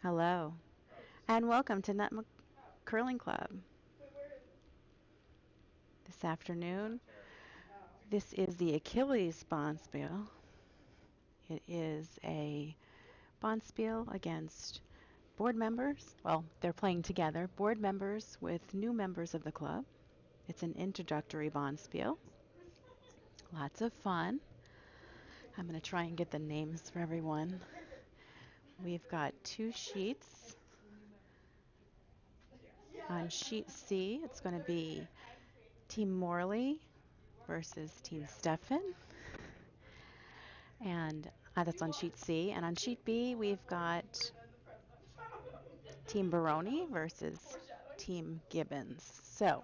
Hello, and welcome to Nutmeg Curling Club. This afternoon, this is the Achilles Bonspiel. It is a Bonspiel against board members. Well, they're playing together, board members with new members of the club. It's an introductory Bonspiel. Lots of fun. I'm going to try and get the names for everyone. We've got two sheets. On sheet C, it's going to be Team Morley versus Team Stefan. And that's on sheet C. And on sheet B, we've got Team Baroni versus Team Gibbons. So,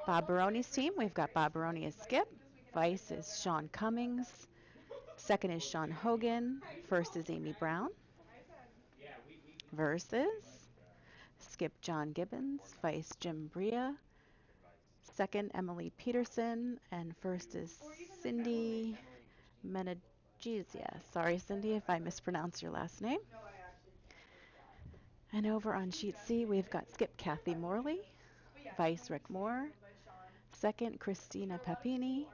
Bob Baroni's team, we've got Bob Baroni as Skip. Vice is Sean Cummings. Second is Sean Hogan. First is Amy Brown. Versus Skip John Gibbons. Vice Jim Bria. Second, Emily Peterson. And first is Cindy Menegizia. Sorry, Cindy, if I mispronounce your last name. And over on sheet C, we've got Skip Kathy Morley, Vice Rick Moore, second Christina Papini,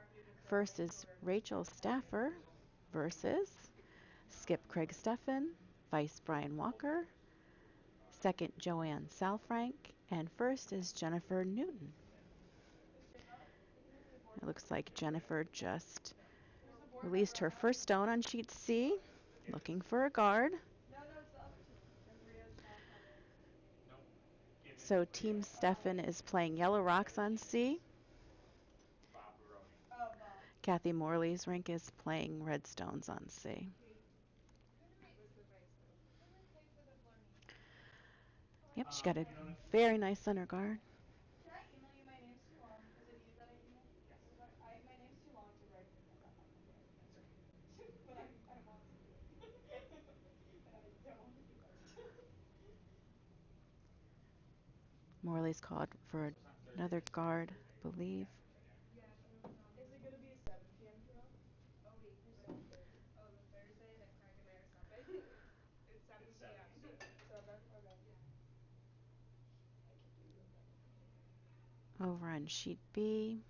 first is Rachel Staffer versus Skip Craig Stephan, Vice Brian Walker, second Joanne Salfrank, and first is Jennifer Newton. It looks like Jennifer just released her first stone on sheet C, looking for a guard. So Team Stefan is playing Yellow Rocks on C. Kathy Morley's rink is playing Red Stones on C. Yep, she got a very nice center guard. Can I email you my name's too long? Is it you that I emailed? Yes. My name's too long to write. That's okay. But I want to do it. And I don't want to do that. Morley's called for another guard, I believe. Yeah, is it going to be a 7 p.m. drill? Oh, wait, you're so good. Oh, the Thursday that Craig and I are stopping? It's 7 p.m. 7? Okay. Yeah. I can do that. Over on sheet B,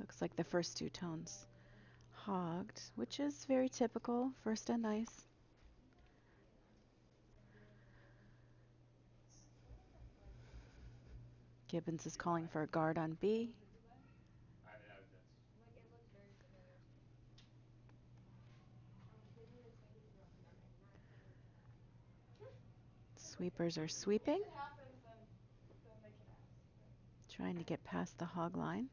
looks like the first two tones hogged, which is very typical, first and nice. Gibbons is calling for a guard on B. It looks very familiar to me. Sweepers are sweeping. If it happens, then they can ask. Trying to get past the hog line.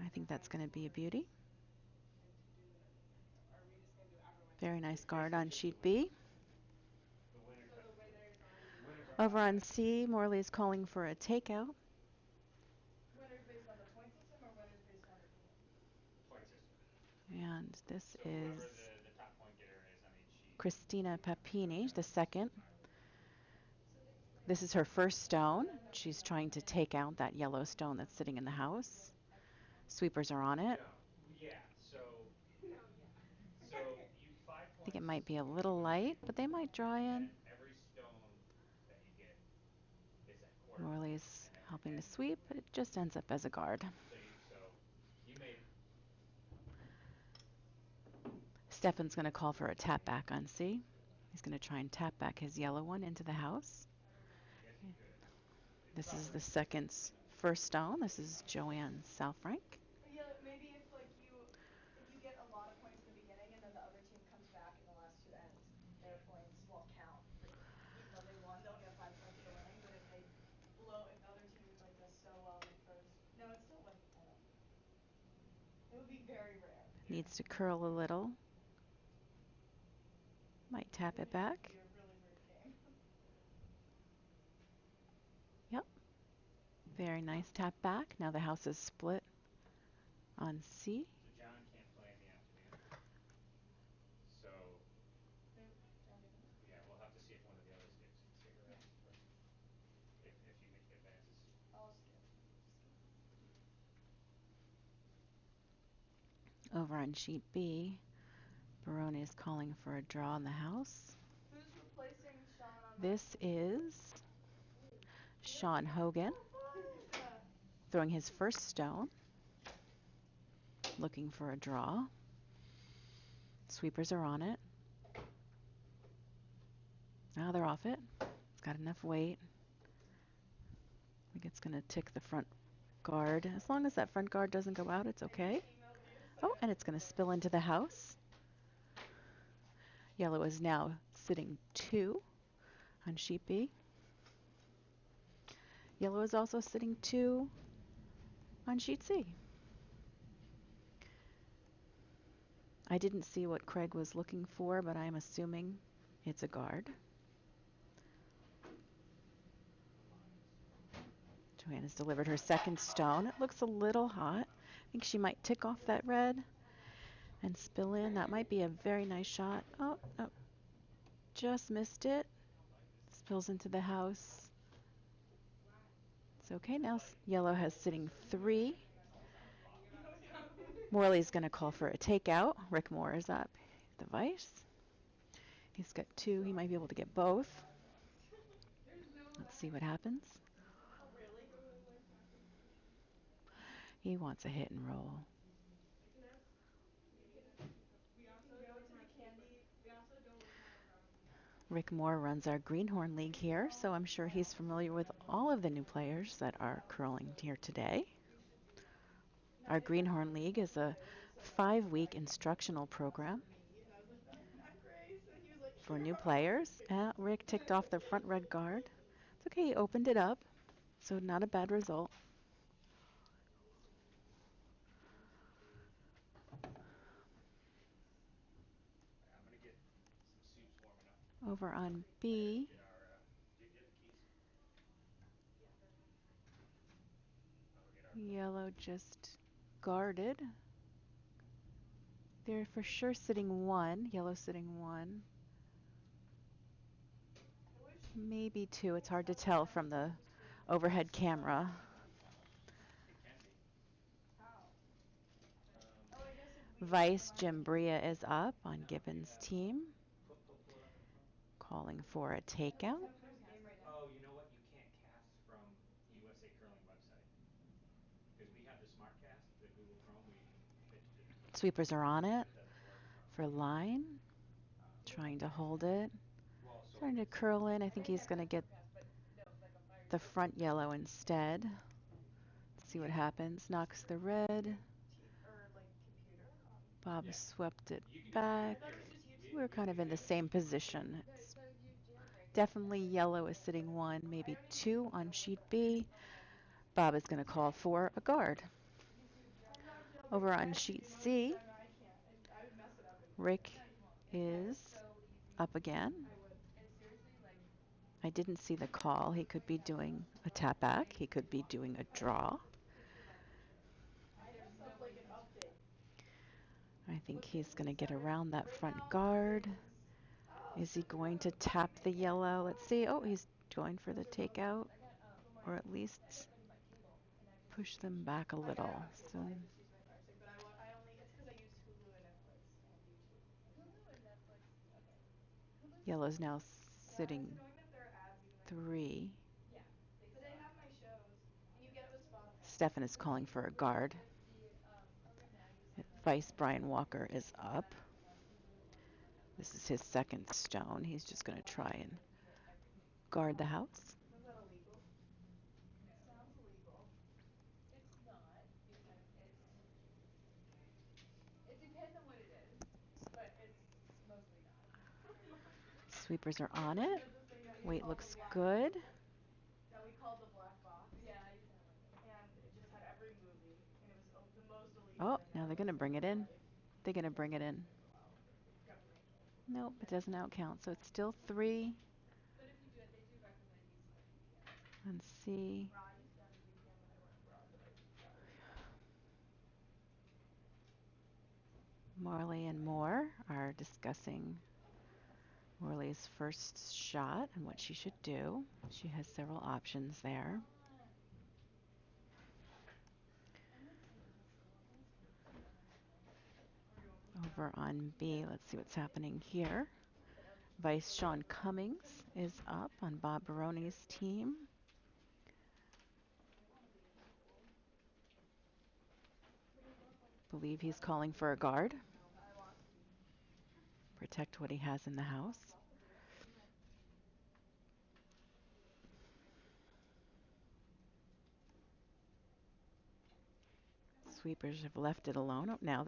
I think that's going to be a beauty. Very nice guard on sheet B. Over on C, Morley is calling for a takeout. Winners based on the point system or winners based on the team? Point system. And this is Christina Papini, the second. This is her first stone. She's trying to take out that yellow stone that's sitting in the house. Sweepers are on it. I think it might be a little light, but they might draw in. Morley's helping to sweep, but it just ends up as a guard. Stefan's going to call for a tap back on C. He's going to try and tap back his yellow one into the house. This is the second's first stone. This is Joanne Salfrank. Yeah, maybe if you get a lot of points in the beginning and then the other team comes back in the last two ends, their points won't count. Even though they won, they'll get 5 points for winning. But if the other team does so well in the first, no, it still wouldn't. I don't. It would be very rare. Needs to curl a little. Might tap it back. It would be a really weird game. Yep. Very nice tap back. Now the house is split on C. So John can't play in the afternoon. So yeah, we'll have to see if one of the other skips can stick around if he advances. I'll skip. Over on sheet B, Barone is calling for a draw in the house. Who's replacing Sean on This that? is Sean Hogan throwing his first stone, looking for a draw. Sweepers are on it. Now they're off it. It's got enough weight. I think it's going to tick the front guard. As long as that front guard doesn't go out, it's okay. Oh, and it's going to spill into the house. Yellow is now sitting 2 on sheet B. Yellow is also sitting 2 on sheet C. I didn't see what Craig was looking for, but I'm assuming it's a guard. Joanna's delivered her second stone. It looks a little hot. I think she might tick off that red and spill in. That might be a very nice shot. Oh, no. Just missed it. Spills into the house. It's okay now. Yellow has sitting 3. Morley's going to call for a takeout. Rick Moore is up. The vice. He's got 2. He might be able to get both. Let's see what happens. Oh, really? He wants a hit and roll. You can go to the candy. Rick Moore runs our Greenhorn League here, so I'm sure he's familiar with all of the new players that are curling here today. Our Greenhorn League is a 5-week instructional program for new players. Rick ticked off the front red guard. It's okay, he opened it up, so not a bad result. I'm gonna get some soups warming up. Over on B, Get our, do you have the keys? I'll go get our. Yellow just guarded. They're for sure sitting 1. Yellow sitting 1. Maybe 2. It's hard to tell from the overhead camera. It can be. How? Oh, I guess if we. Vice Jim Bria is up on Gibbons' team, Pull it up in the phone. calling for a takeout. Who's game right now? Oh, you know what? You can't cast from the USA Curling website because we have the Smart Cast, the Google Chrome. We pitched it, Sweepers are on but it it doesn't work from. for line, trying to hold it. Well, so Starting to curl in. I think he's going to get the front yellow instead. See what happens. Knocks the red. Or like computer on. Bob Yeah. swept it You can back. I thought it was just YouTube. We're kind of in the same position. It's definitely yellow is sitting 1, maybe 2 on sheet B. Bob is going to call for a guard. I'm not jumping. Over It on has to sheet be most C, of the time I can't. I would mess it up and. Rick No, you won't. is up again. I would. I didn't see the call. He could be doing a tap back. He could be doing a draw. I mess up like an update. I think he's going to get around that front guard. Oh, Is he going to tap the yellow? Let's see. Oh, he's going for the takeout, or at least push them back a I got it little. on cable. So I just use my Fire Stick, but I only. It's because I use Hulu and Netflix and YouTube. yellow's now Yeah, sitting it's annoying that there are ads even on YouTube. 3. But they have my shows, and you get it with Spotify. Stefan is calling for a guard. Vice Brian Walker is up. This is his second stone. He's just going to try and guard the house. Was that illegal? Sounds illegal. Sweepers are on it. This thing that we Weight called looks the black good. That we called the black box. And it just had every movie, and it was the most illegal Oh, thing now I've they're ever going to seen bring in it my in. life. They're going to bring it in. Nope, it doesn't outcount. So it's still 3 on C. I used to have a VPN when I went abroad, but I got rid of that. Morley and Moore are discussing Morley's first shot and what she should do. She has several options there. Over on B, let's see what's happening here. Vice Sean Cummings is up on Bob Baroni's team. Believe he's calling for a guard. I lost B. Protect what he has in the house. Sweepers have left it alone. Oh, now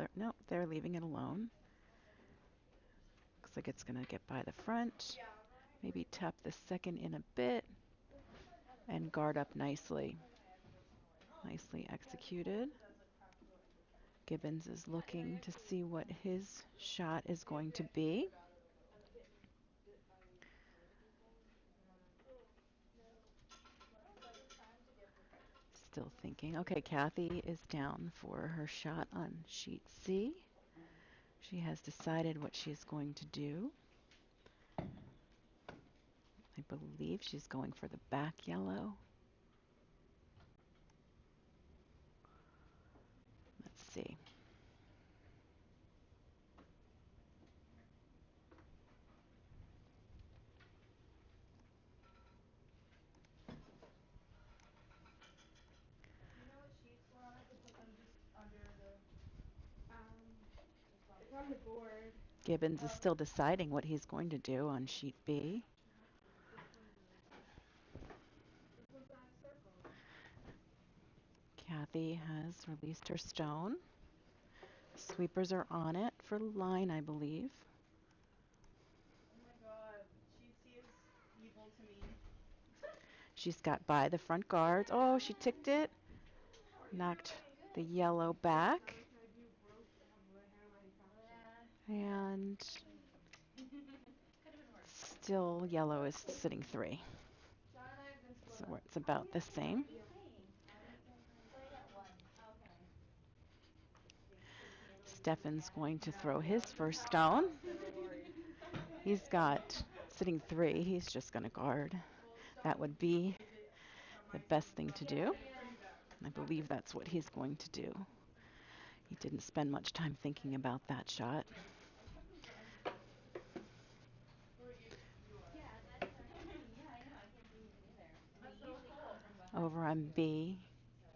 they're leaving it alone. Looks like it's gonna get by the front. Maybe tap the second in a bit and guard up nicely. Nicely executed. Gibbons is looking to see what his shot is going to be. Still thinking. Okay, Kathy is down for her shot on sheet C. She has decided what she's going to do. I believe she's going for the back yellow. Let's see. Do you know what sheets we're on? I could put them just under the. It's on the board. Gibbons is still deciding what he's going to do on sheet B. This one's on circle. Kathy has released her stone. Sweepers are on it for line, I believe. Oh my god, sheet C is evil to me. She's got by the front guards. Oh, she ticked it. Knocked the yellow back. And still yellow is sitting 3. Sean and I have been split So up. it's about the same. Playing at 1. Okay. Stefan's going to throw his Just first how stone. else they were worried. He's got sitting 3. He's just going to guard. That would be the best thing to do. I believe that's what he's going to do. He didn't spend much time thinking about that shot. Yeah, that's yeah, I know. I can't believe it either. And they usually come from behind. Over on B,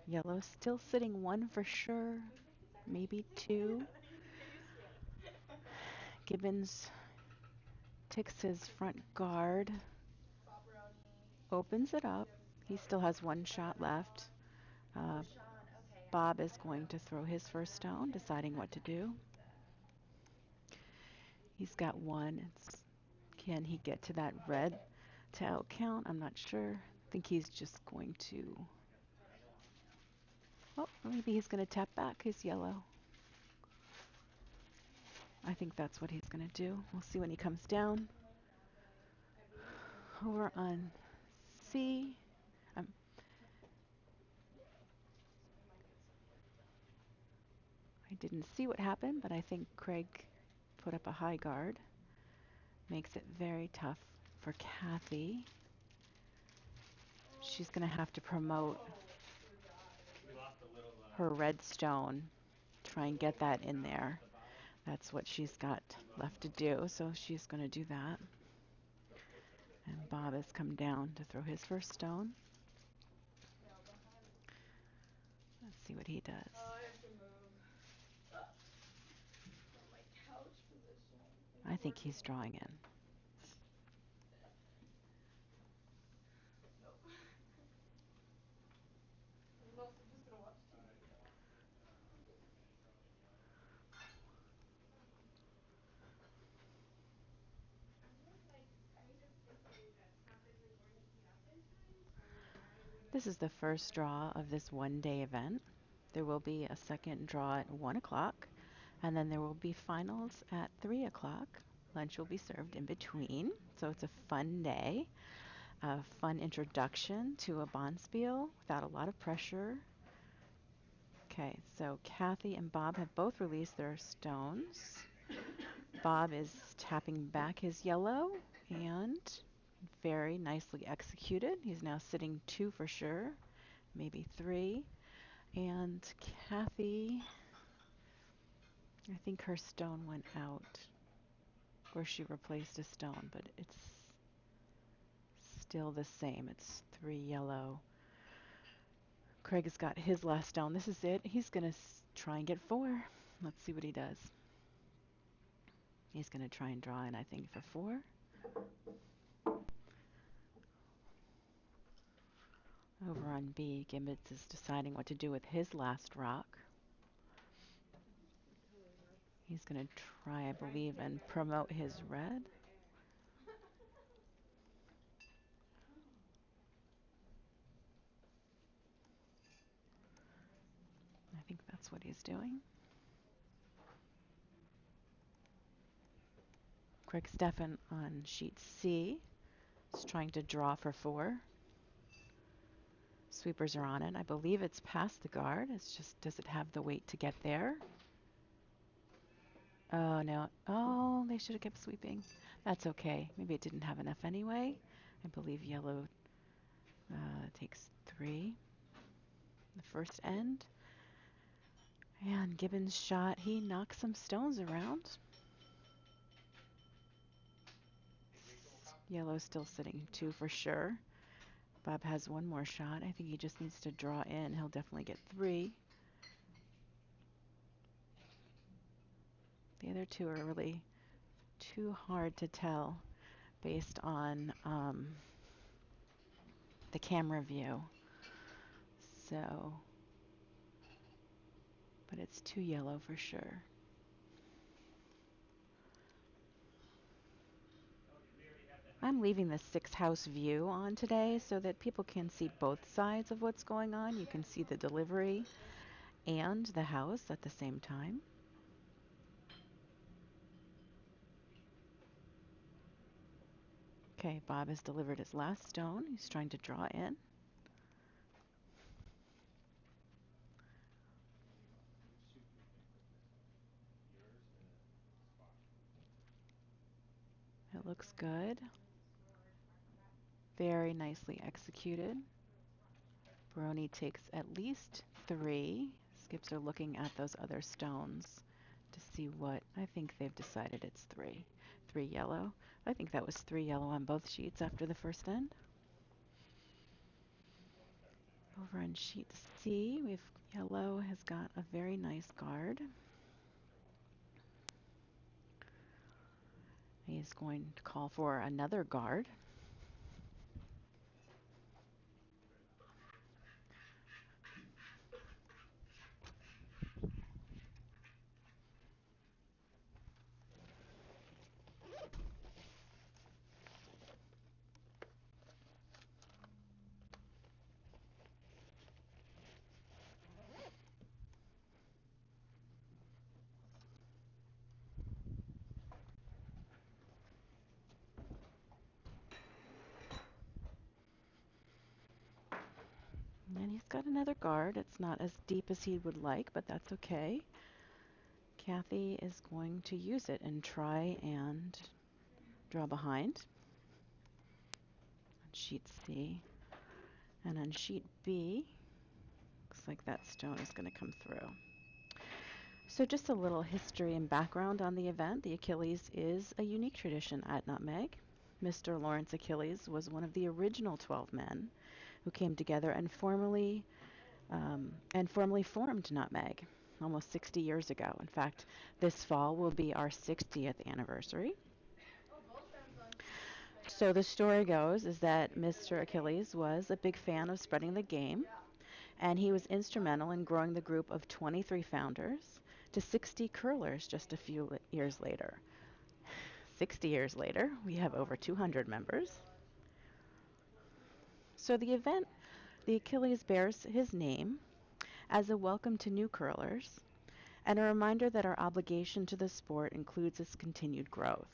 yellow still sitting 1 for sure, maybe 2. Get used to it. Gibbons ticks his front guard, opens it up. He still has 1 shot left. Sean, okay. Bob is going to throw his first stone, deciding what to do. He's got 1. Can he get to that red to out count? I'm not sure. I think he's just going to. Oh, maybe he's going to tap back his yellow. I think that's what he's going to do. We'll see when he comes down. Over on C. I didn't see what happened, but I think Craig put up a high guard. Makes it very tough for Kathy. She's going to have to promote We lost a little. her red stone. Try and get that in there. That's what she's got left to do, so she's going to do that. And Bob has come down to throw his first stone. Let's see what he does. Oh, I have to move from my couch position. I think he's drawing in. Nope. I'm mostly just gonna watch TV. Are you just thinking that stuff isn't going to heat up in time, or why would This is the first draw of this one-day event. There will be a second draw at 1 o'clock, and then there will be finals at 3 o'clock. Lunch will be served in between, so it's a fun day. A fun introduction to a Bonspiel without a lot of pressure. Okay, so Kathy and Bob have both released their stones. Bob is tapping back his yellow and very nicely executed. He's now sitting 2 for sure, maybe 3. And Kathy I think her stone went out, or she replaced a stone, but it's still the same. It's 3 yellow. Craig's got his last stone. This is it. He's going to try and get 4. Let's see what he does. He's going to try and draw in, I think, for 4. Over on B, Gibbets is deciding what to do with his last rock. He's going to try, I believe, and promote his red. I think that's what he's doing. Craig Stefan on sheet C is trying to draw for 4. Sweepers are on it. I believe it's past the guard. It's just, does it have the weight to get there? Oh, no. Oh, they should have kept sweeping. That's okay. Maybe it didn't have enough anyway. I believe yellow takes 3. The first end. And Gibbons' shot, he knocks some stones around. Yellow's still sitting 2 for sure. Bob has one more shot. I think he just needs to draw in. He'll definitely get 3. The other 2 are really too hard to tell based on the camera view. So, but it's 2 yellow for sure. I'm leaving the 6th house view on today so that people can see both sides of what's going on. You can see the delivery and the house at the same time. Okay, Bob has delivered his last stone. He's trying to draw in. It looks good. Very nicely executed. Brony takes at least 3. Skips are looking at those other stones to see what. I think they've decided it's 3. 3 yellow. I think that was 3 yellow on both sheets after the first end. Over on sheet C, yellow has got a very nice guard. He's going to call for another guard. And he's got another guard. It's not as deep as he would like, but that's okay. Kathy is going to use it and try and draw behind on sheet C. And on sheet B, looks like that stone is going to come through. So just a little history and background on the event. The Achilles is a unique tradition at Nutmeg. Mr. Lawrence Achilles was one of the original 12 men who came together and formally formed Nutmeg almost 60 years ago. In fact, this fall will be our 60th anniversary. So the story goes is that Mr. Achilles was a big fan of spreading the game, and he was instrumental in growing the group of 23 founders to 60 curlers just a few years later. 60 years later, we have over 200 members. So the event, the Achilles, bears his name as a welcome to new curlers and a reminder that our obligation to the sport includes its continued growth.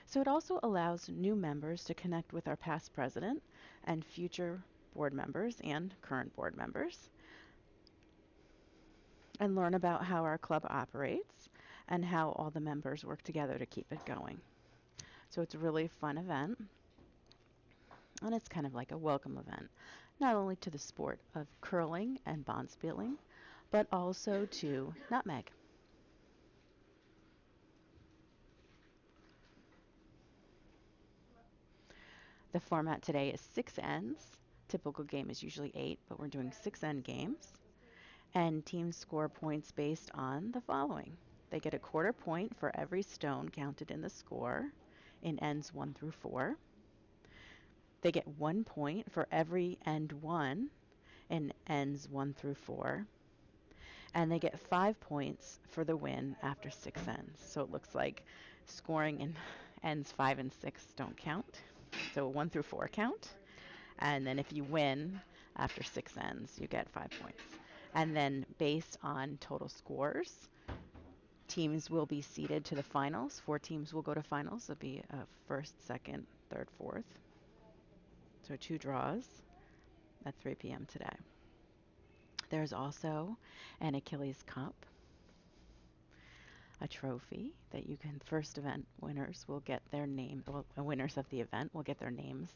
So it also allows new members to connect with our past president and future board members and current board members and learn about how our club operates and how all the members work together to keep it going. So it's a really fun event, and it's kind of like a welcome event, not only to the sport of curling and bondspieling, but also to nutmeg. The format today is 6 ends. Typical game is usually 8, but we're doing 6 end games. And teams score points based on the following. They get a quarter point for every stone counted in the score in ends 1 through 4. They get 1 point for every end 1 in ends 1 through 4. And they get 5 points for the win after 6 ends. So it looks like scoring in ends 5 and 6 don't count. So 1 through 4 count. And then if you win after 6 ends, you get 5 points. And then based on total scores, teams will be seeded to the finals. 4 teams will go to finals. It'll be first, second, third, fourth. So 2 draws at 3 p.m. today. There's also an Achilles Cup, a trophy that you can, first event winners will get their name, well, winners of the event will get their names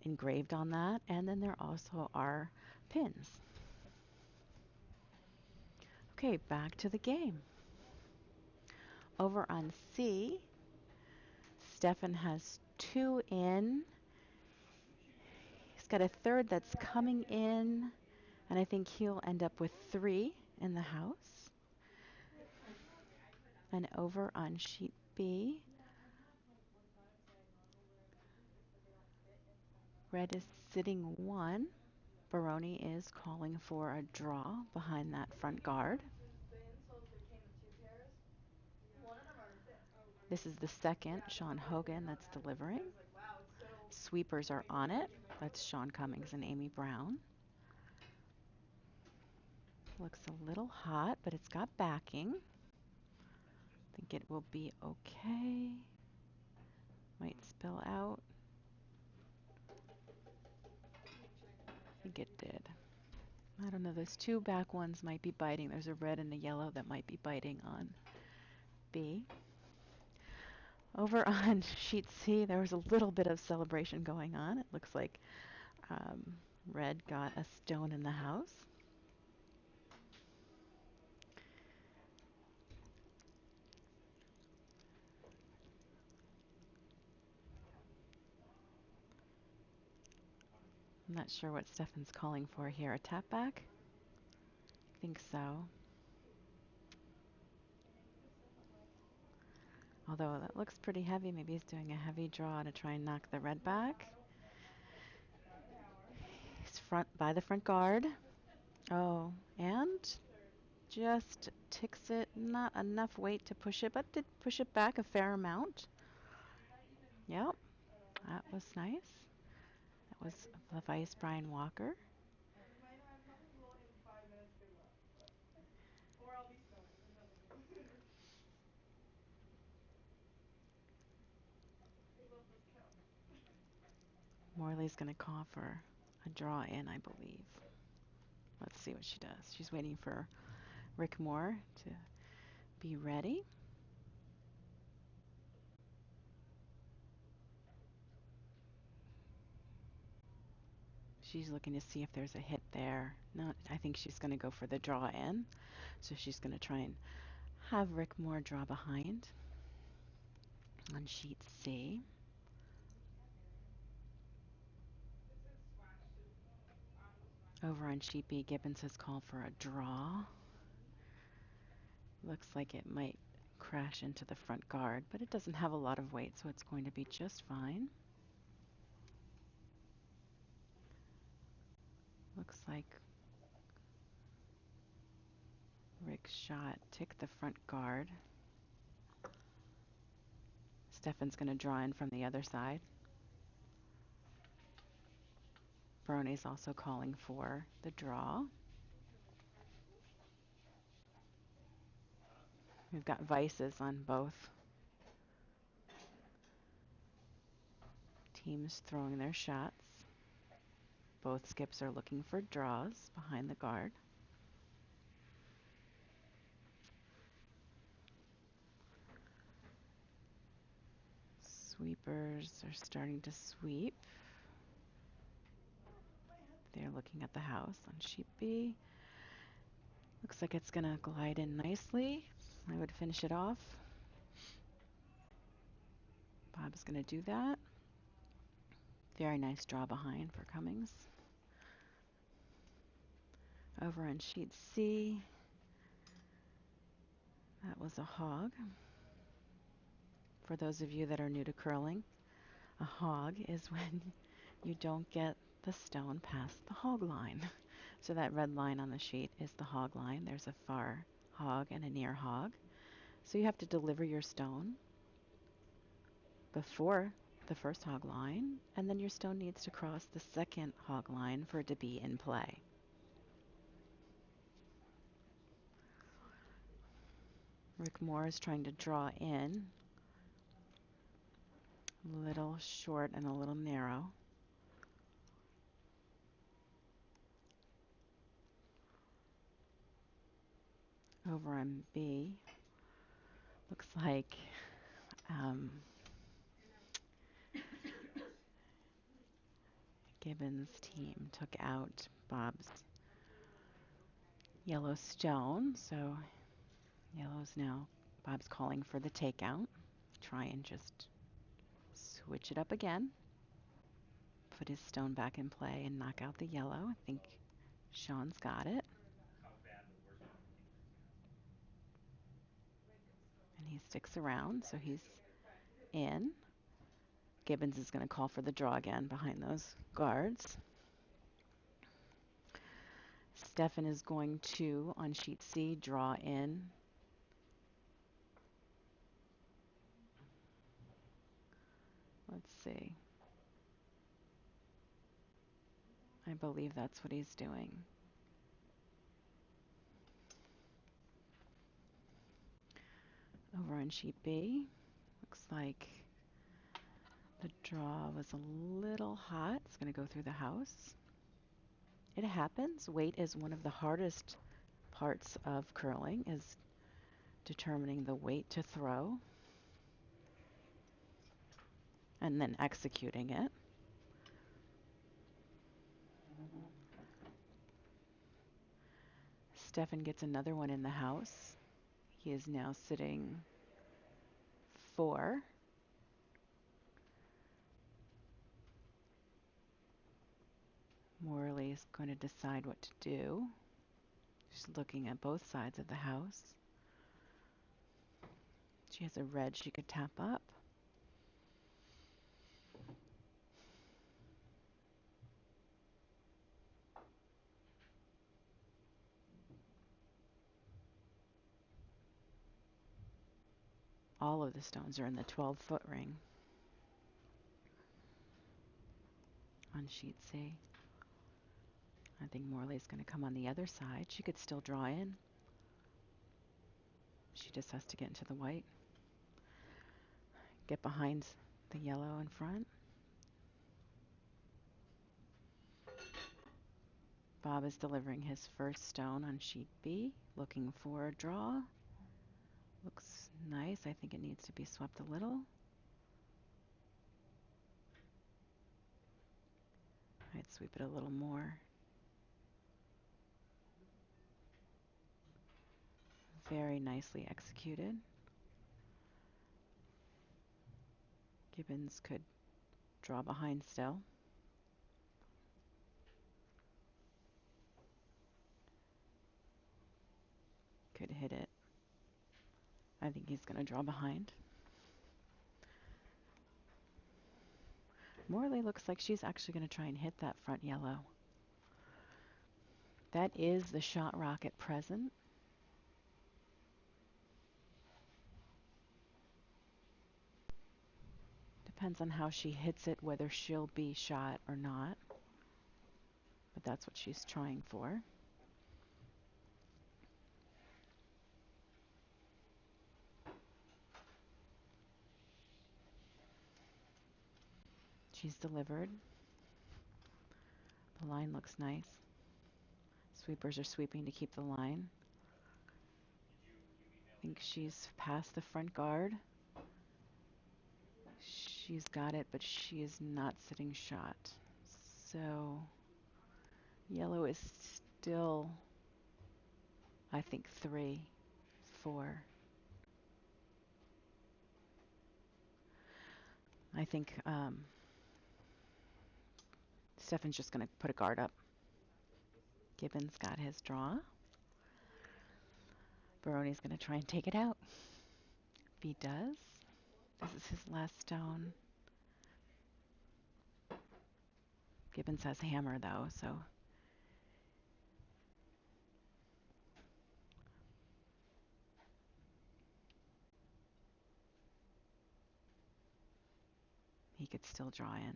engraved on that. And then there also are pins. Okay, back to the game. Over on C, Stefan has 2 in. He's got a third that's coming in, and I think he'll end up with 3 in the house. And over on sheet B, red is sitting 1. Baroni is calling for a draw behind that front guard. Since the insoles came in 2 pairs, one of them are thin. This is the second, Sean Hogan, that's delivering. I was like, wow, it's so... Sweepers are on it. That's Sean Cummings and Amy Brown. Looks a little hot, but it's got backing. I think it will be okay. Might spill out. I think it did. I don't know, those 2 back ones might be biting. There's a red and a yellow that might be biting on B. Over on sheet C, there was a little bit of celebration going on. It looks like red got a stone in the house. I'm not sure what Stefan's calling for here. A tap back? I think so. Although that looks pretty heavy. Maybe he's doing a heavy draw to try and knock the red back. He's by the front guard. Oh, and just ticks it. Not enough weight to push it, but did push it back a fair amount. Yep, that was nice. That was the Vice Brian Walker. We might have probably will in 5 minutes good luck, but or I'll be snowing. There's nothing to lose. We love this cup. Morley's gonna call for a draw in, I believe. Let's see what she does. She's waiting for Rick Moore to be ready. She's looking to see if there's a hit there. Not, I think she's going to go for the draw in. So she's going to try and have Rick Moore draw behind on sheet C. Over on sheet B, Gibbons has called for a draw. Looks like it might crash into the front guard, but it doesn't have a lot of weight, so it's going to be just fine. Looks like Rick's shot ticked the front guard. Stefan's going to draw in from the other side. Baroni's also calling for the draw. We've got vices on both teams throwing their shots. Both skips are looking for draws behind the guard. Sweepers are starting to sweep. They're looking at the house on sheet B. Looks like it's gonna glide in nicely. I would finish it off. Bob's gonna do that. Very nice draw behind for Cummings. Over on sheet C, that was a hog. For those of you that are new to curling, a hog is when you don't get the stone past the hog line. So that red line on the sheet is the hog line. There's a far hog and a near hog. So you have to deliver your stone before the first hog line, and then your stone needs to cross the second hog line for it to be in play. Rick Moore is trying to draw in, a little short and a little narrow. Over on B, looks like Gibbons' team took out Bob's yellow stone, so yellow's now, Bob's calling for the takeout. Try and just switch it up again. Put his stone back in play and knock out the yellow. I think Sean's got it. How bad the worst one can you have? And he sticks around, so he's in. Gibbons is going to call for the draw again behind those guards. Stefan is going to, on sheet C, draw in. Let's see. I believe that's what he's doing. Over on sheet B, looks like the draw was a little hot. It's going to go through the house. It happens. Weight is one of the hardest parts of curling, is determining the weight to throw and then executing it. Stefan gets another one in the house. He is now sitting 4. Morley is going to decide what to do. She's looking at both sides of the house. She has a red she could tap up. All of the stones are in the 12-foot ring on sheet C. I think Morley's going to come on the other side. She could still draw in. She just has to get into the white. Get behind the yellow in front. Bob is delivering his first stone on sheet B, looking for a draw. Looks nice. I think it needs to be swept a little. I'd sweep it a little more. Very nicely executed. Gibbons could draw behind still. Could hit it. I think he's going to draw behind. Morley looks like she's actually going to try and hit that front yellow. That is the shot rock at present. Depends on how she hits it, whether she'll be shot or not. But that's what she's trying for. She's delivered. The line looks nice. Sweepers are sweeping to keep the line. I think she's past the front guard. She's got it, but she is not sitting shot. So yellow is still I think 3, 4. I think Stefan's just going to put a guard up. Gibbons got his draw. Baroni's going to try and take it out. If he does, this is his last stone. Gibbons has hammer though, so he could still draw in.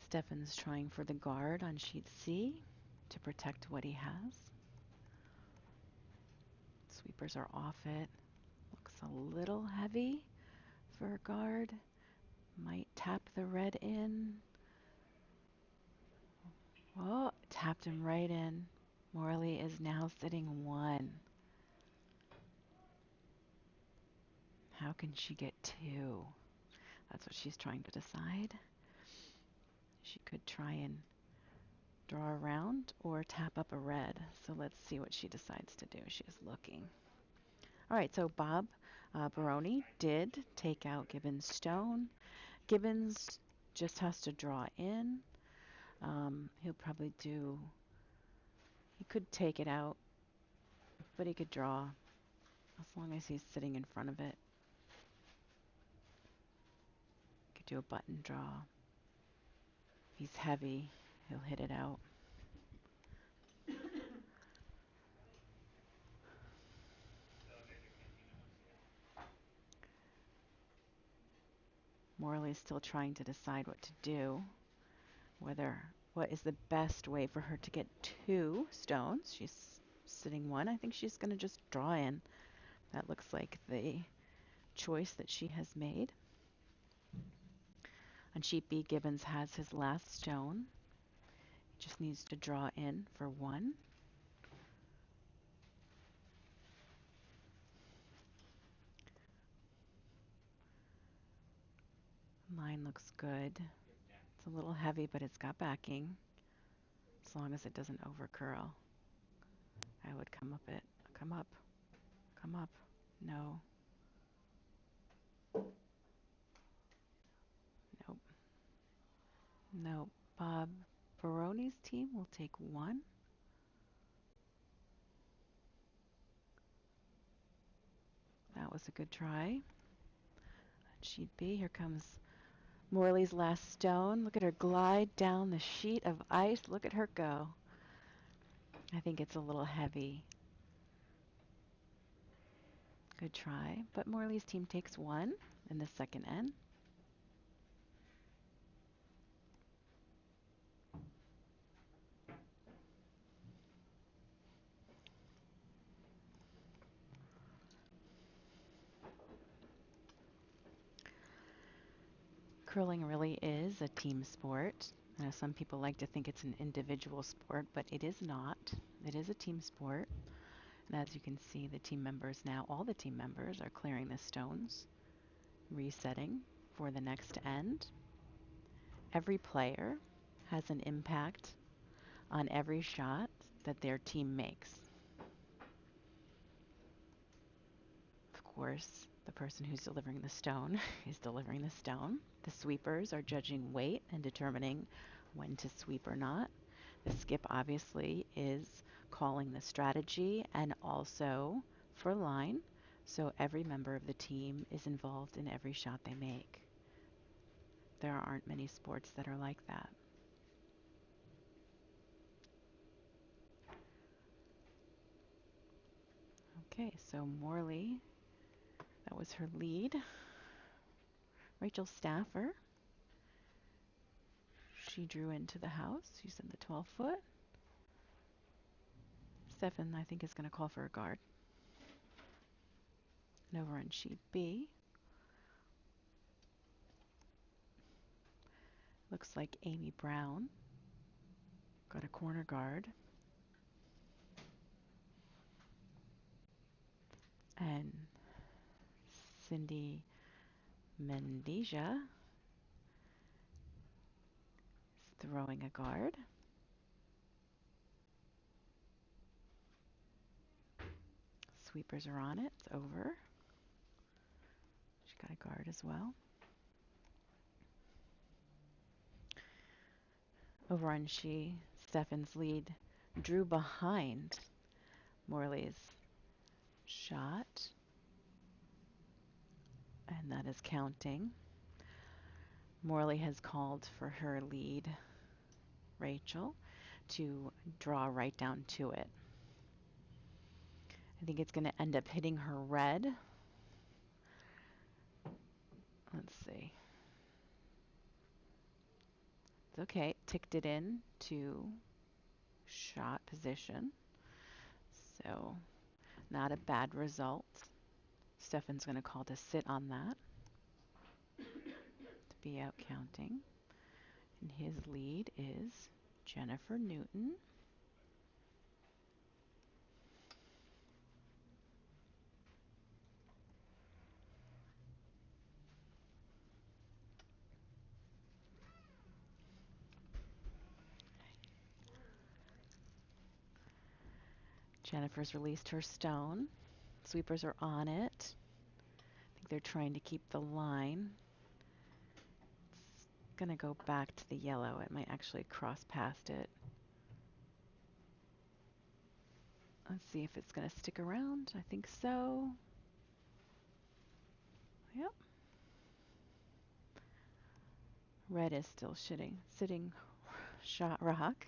Stefan's trying for the guard on sheet C to protect what he has. Sweepers are off it. Looks a little heavy for a guard. Might tap the red in. Oh, tapped him right in. Morley is now sitting 1. How can she get 2? That's what she's trying to decide. She could try and draw around or tap up a red. So let's see what she decides to do. She is looking. All right, so Bob Baroni did take out Gibbons' stone. Gibbons just has to draw in. He'll probably do, he could take it out, but he could draw as long as he's sitting in front of it. He could do a button draw. He's heavy, he'll hit it out. Morley's still trying to decide what to do, what is the best way for her to get 2 stones. She's sitting 1. I think she's going to just draw in. That looks like the choice that she has made. On sheet B, Gibbons has his last stone. He just needs to draw in for 1. Line looks good. It's a little heavy, but it's got backing. As long as it doesn't overcurl. I would come up it. Come up. Come up. No. Nope. Nope. Bob Baroni's team will take 1. That was a good try. On sheet B, here comes Morley's last stone. Look at her glide down the sheet of ice. Look at her go. I think it's a little heavy. Good try. But Morley's team takes 1 in the second end. Curling really is a team sport. I know some people like to think it's an individual sport, but it is not. It is a team sport. And as you can see, the team members now, all the team members are clearing the stones, resetting for the next end. Every player has an impact on every shot that their team makes. Of course, the person who's delivering the stone is delivering the stone. The sweepers are judging weight and determining when to sweep or not. The skip obviously is calling the strategy and also for line. So every member of the team is involved in every shot they make. There aren't many sports that are like that. Okay, so Morley, that was her lead. Rachel Staffer, she drew into the house using the 12-foot. Stefan, I think, is going to call for a guard. And over on sheet B, looks like Amy Brown got a corner guard. And Cindy Mendeja throwing a guard. Sweepers are on it. It's over. She got a guard as well. Over on she, Stefan's lead drew behind Morley's shot. And that is counting. Morley has called for her lead, Rachel, to draw right down to it. I think it's going to end up hitting her red. Let's see. It's okay. Ticked it in to shot position. So not a bad result. Stefan's going to call to sit on that to be out counting. And his lead is Jennifer Newton. Jennifer's released her stone. Sweepers are on it. I think they're trying to keep the line. It's going to go back to the yellow. It might actually cross past it. Let's see if it's going to stick around. I think so. Yep. Red is still sitting shot rock.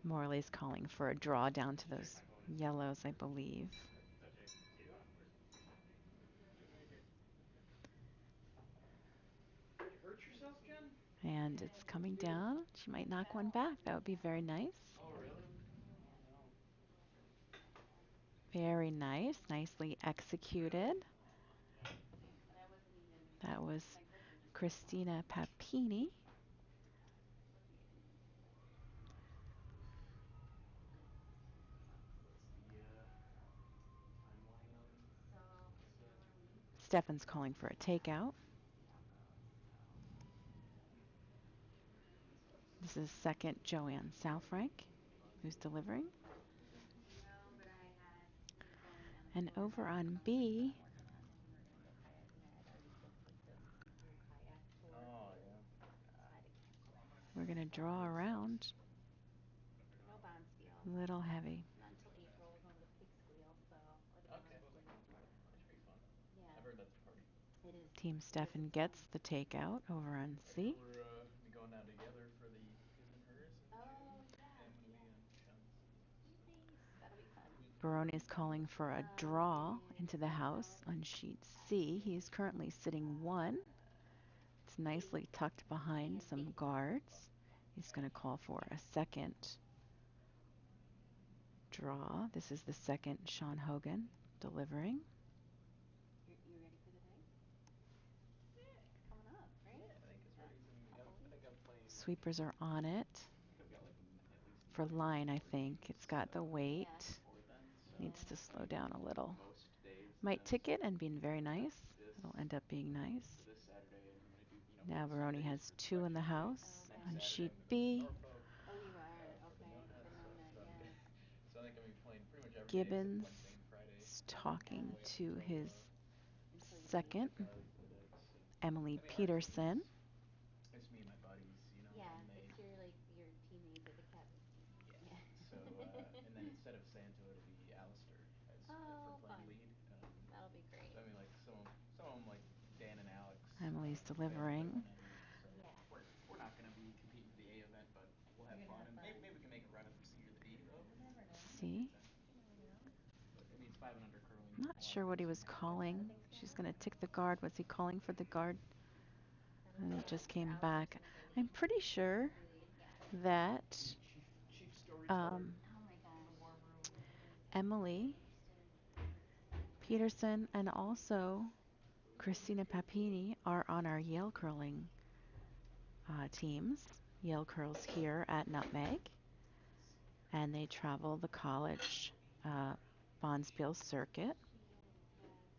Morley's calling for a draw down to those yellows, I believe. Did you hurt yourself, Jen? And it's coming down. She might knock one back. That would be very nice. Oh, really? Oh, no. Very nice. Nicely executed. And I wasn't even, That was my gripper just Christina Papini. What's the timeline on So, this? you know where we? Stefan's calling for a takeout. This is second Joanne Southrank, who's delivering. No, but I had you going on a And tour over that on I'm working B, on, and we were gonna go kayak. We had already booked like the through kayak tour, Oh, yeah. so I had to cancel it. we're going to draw around. No Bonspiel. A little heavy. Not until April. We're going to the pig squeal, so or the Okay. Bonspiel. That should be fun. Yeah. I've heard that's a party. It is. Team It is. Stefan It's gets fun. the takeout over on Maybe C. we're be going down together for the his and hers in Oh June. yeah, And me yeah. and Sean's. Nice. That'll be fun. Baroni's calling for a draw It is into the house on sheet C. He's currently sitting one. It's nicely tucked behind some guards. He's going to call for a second draw. This is the second Sean Hogan delivering. You ready for the day? Yeah. It's coming up, right? Yeah, I think as ready as I think I'm playing. Sweepers are on it. I think I've got like at least For 9 line, I more think. games. It's got the weight. Before then, so Needs to I slow mean, down a little. most days Might then. tick it and be very nice. This It'll end up being nice. so this Saturday I'm gonna do Now some Baroni days has for 2 in the collection day. house. Okay. Next On Saturday sheet I'm gonna be in B, Norfolk Oh, you are. for the Okay. donut. The donut. So I'm Yes. so I think I'm gonna be playing pretty much every day except Gibbons Wednesday and Friday. is Oh my talking All the way gosh. up to his Until you leave. second, for the decks. So. Emily I mean, honestly, Peterson. it's me and my buddies, Yeah, and they. it's your teammates at the cabin team. Yeah. Yeah. So and then instead of Santo, it'll be Alistair as for Oh, playing fun. lead. That'll be great. So I mean, like some of them like Dan and Alex. Emily's They all play delivering. one a week, so Yeah. we're not gonna be competing for the A event, but we'll have You're gonna fun, have and fun. maybe we can make a run at the C or the D though. You never know. Might See? make sense. You never know. But it means 5 and under curling. Not A lot sure of what he things was can happen. A lot of calling. things can She's going happen. to tick the guard. Was he calling for the guard? I don't And know. it just Or came Alex was back. gonna say I'm lead. pretty sure Lead. Yeah. that Chief story Um, Oh my In the gosh. warm room. Emily Peterson and also Christina Papini are on our Yale curling teams. Yale curls here at Nutmeg, and they travel the college Bonspiel circuit.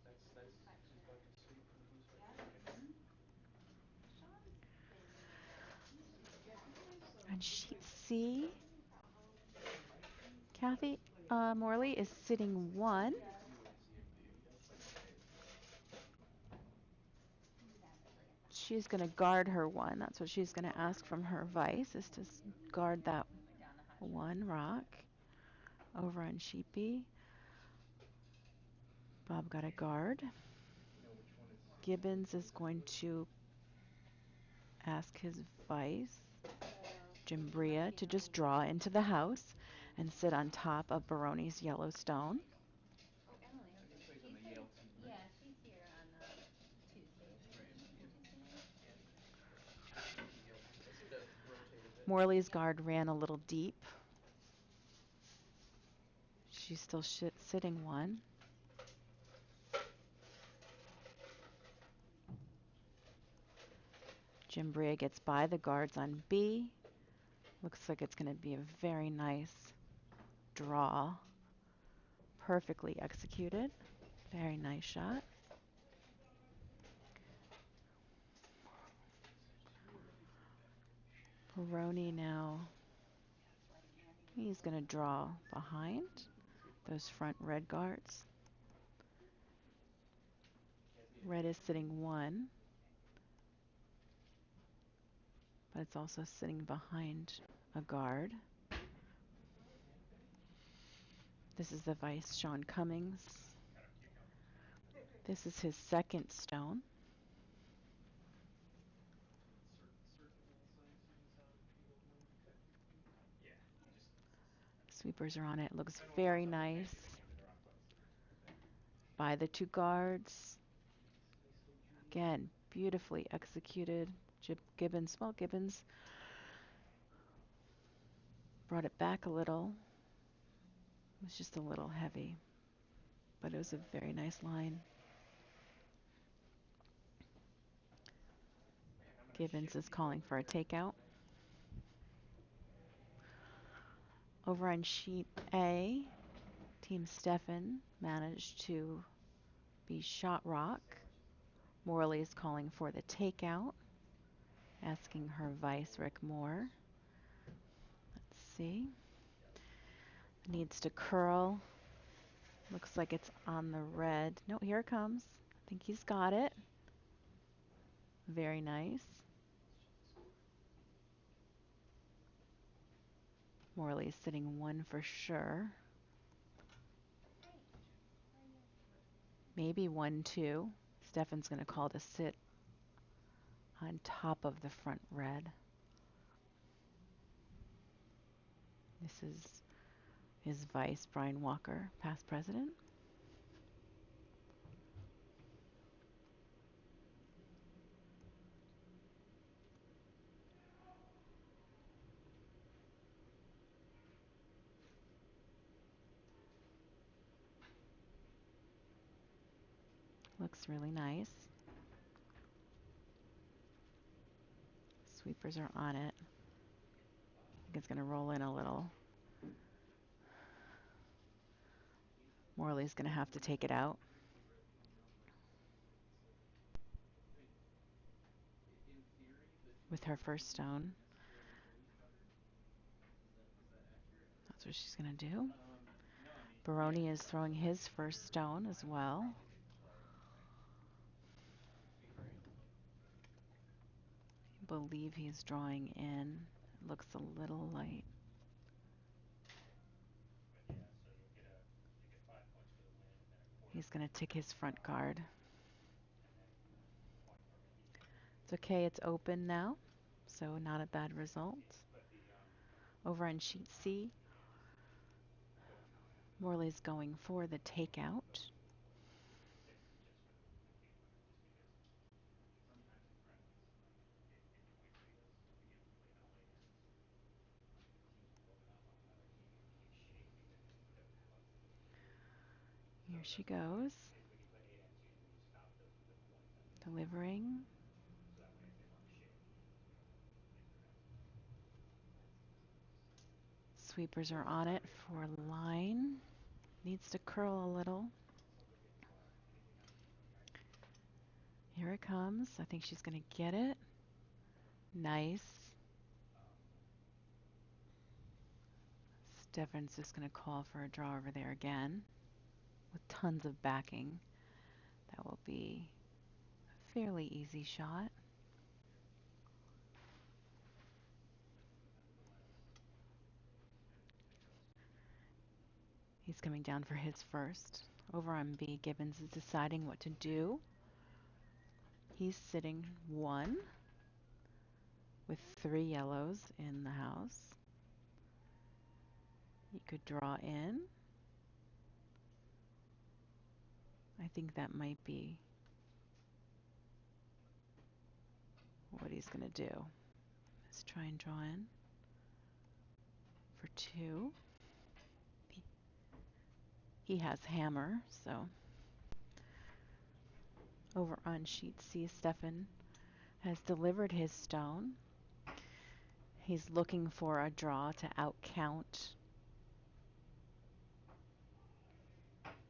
That's who's about to sweep for the Blues right there, right? Mhm. Sean's been doing good. On sheet C, He's got Kathy Morley is sitting one. you wait and see him, dude. He does play great. He's averagely at the high. She's going to guard her one. That's what she's going to ask from her vice, is to guard that Went down the hot shot. one rock. Over on sheet B, Bob got a guard. Do you know which one is Gibbons is going to ask his vice, Jim Bria, to just draw into the house and sit on top of Baroni's Yellowstone. Oh, Emily. He plays on She's the here. Yale team, right? Yeah, she's here on Tuesdays. Right. Isn't she Tuesday night? Yeah, I think that's correct. She's the Yale team. They seem to rotate a bit. Morley's guard ran a little deep. She's still sitting one. Jim Bria gets by the guards on B. Looks like it's going to be a very nice draw. Perfectly executed. Very nice shot. Baroni now, he's going to draw behind those front red guards. Red is sitting one, but it's also sitting behind a guard. This is the vice, Sean Cummings. Got a cucumber. This is his second stone. Certain hole size, you knows how to field one technically. Yeah, you just Sweepers are on it. Looks depending on what very pops up in the nice. picture, you aim it the wrong place. By the two guards. Nice little Julian. Again, beautifully executed. Gibbons, well, Gibbons brought it back a little. It was just a little heavy, but it was a very nice line. Man, I'm gonna Gibbons ship is people calling over for a here. takeout. Over on sheet A, Team Stefan managed to be shot rock. Morley is calling for the takeout, asking her vice, Rick Moore. Let's see. Needs to curl. Looks like it's on the red. No, here it comes. I think he's got it. Very nice. Morley's sitting one for sure. Hey, how are you? Maybe 1-2. Stefan's going to call to sit on top of the front red. This is his vice, Brian Walker, past president. Looks really nice. Sweepers are on it. I think it's going to roll in a little. Morley's going to have to take it out. In theory, the With Julian her wouldn't first be stone. necessarily really covered. Is that accurate? That's what she's going to do. No, I mean, yeah. Baroni is throwing his first stone as well. Probably didn't play, right? Could be, right? I believe he's drawing in. It looks a little light. But yeah, so you'll get 5 points for the win, and then a quarter He's going point to for take his first front try, guard. and then a point for repeating. It's okay, it's open now, so not a bad result. But the Over on sheet C, the hands don't count after that. Morley's going for the takeout. It's just for the repeating limit, just because sometimes in friendlies, like in point trios, you get really high hands. Teams will open up on another team, Here she goes. When you put 8 ends, you stop the point on the Delivering. so that way if they want to shade, make the reds. Sweepers are on it for line. Needs to curl a little. Somebody get anything on the right. Here it comes. I think she's going to get it. Nice. Stefan's just going to call for a draw over there again with tons of backing. That will be a fairly easy shot. He's coming down for his first. Over on B, Gibbons is deciding what to do. He's sitting 1 with 3 yellows in the house. He could draw in. I think that might be what he's going to do. Let's try and draw in for 2. He has hammer, so over on sheet C, Stefan has delivered his stone. He's looking for a draw to outcount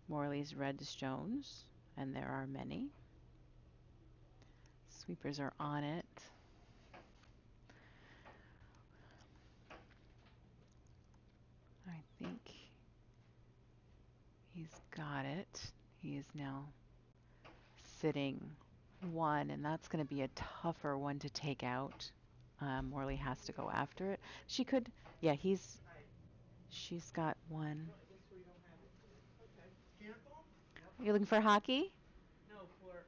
Morley's red stones, and there are many. Sweepers are on it. I think he's got it. He is now sitting 1, and that's going to be a tougher one to take out. Morley has to go after it. She could, yeah, she's got 1. I guess we don't have it today. Okay. Cannonball? Yep. You looking for hockey? No, for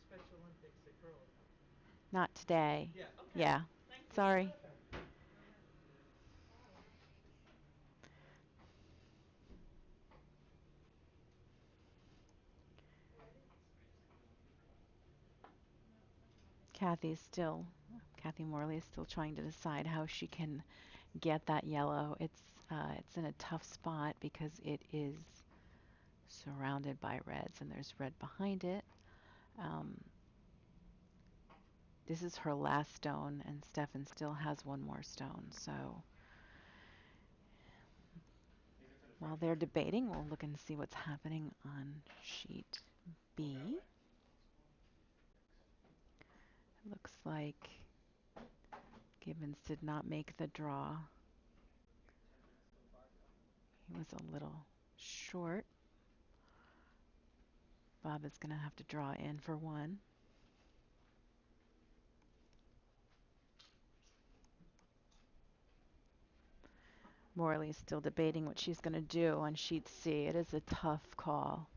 Special Olympics at curling. Not today. Yeah. Okay. Yeah. Thank you. Sorry. Go ahead. Kathy Morley is still trying to decide how she can get that yellow. It's in a tough spot because it is surrounded by reds and there's red behind it. This is her last stone, and Stefan still has 1 more stone. So while they're debating, we'll look and see what's happening on sheet B. It looks like Gibbons did not make the draw. He was a little short. Bob is going to have to draw in for 1. Morley is still debating what she's going to do on sheet C. It is a tough call.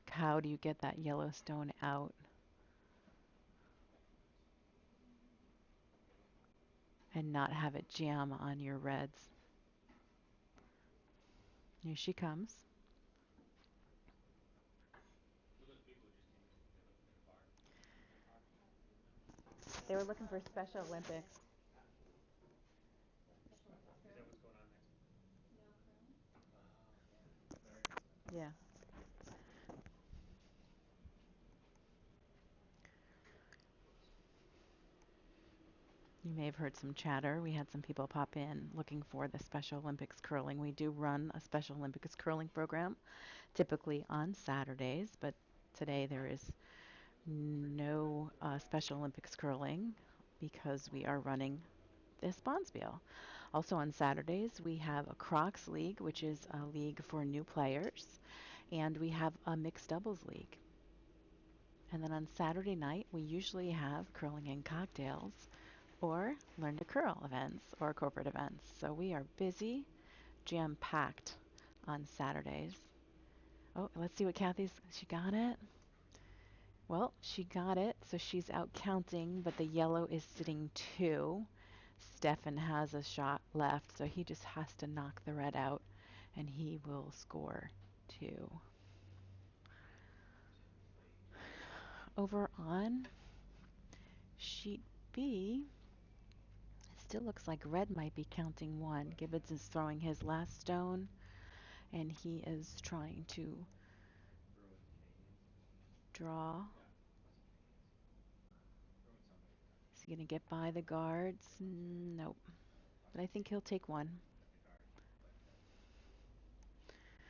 How do you get that yellow stone out and not have it jam on your reds? Here she comes. Who are those people who just came in? They're looking for the bar? They were looking for Special Olympics. Is that what's going on next? No curling? Oh, yeah. Very nice. Yeah. You may have heard some chatter. We had some people pop in looking for the Special Olympics curling. We do run a Special Olympics curling program, typically on Saturdays, but today there is no Special Olympics curling because we are running this Bonspiel. Also on Saturdays, we have a Crocs League, which is a league for new players, and we have a mixed doubles league. And then on Saturday night, we usually have curling and cocktails or learn to curl events or corporate events. So we are busy, jam-packed on Saturdays. Oh, let's see what she got it? Well, she got it, so she's out counting, but the yellow is sitting 2. Stefan has a shot left, so he just has to knock the red out, and he will score 2. Over on sheet B, it still looks like red might be counting 1. Gibbons is throwing his last stone, and he is trying to draw. Yeah, wasn't gonna use. Ruin somebody's time. Is he going to get by the guards? Nope. Watch But I and think see. he'll take one. At the guard, but okay.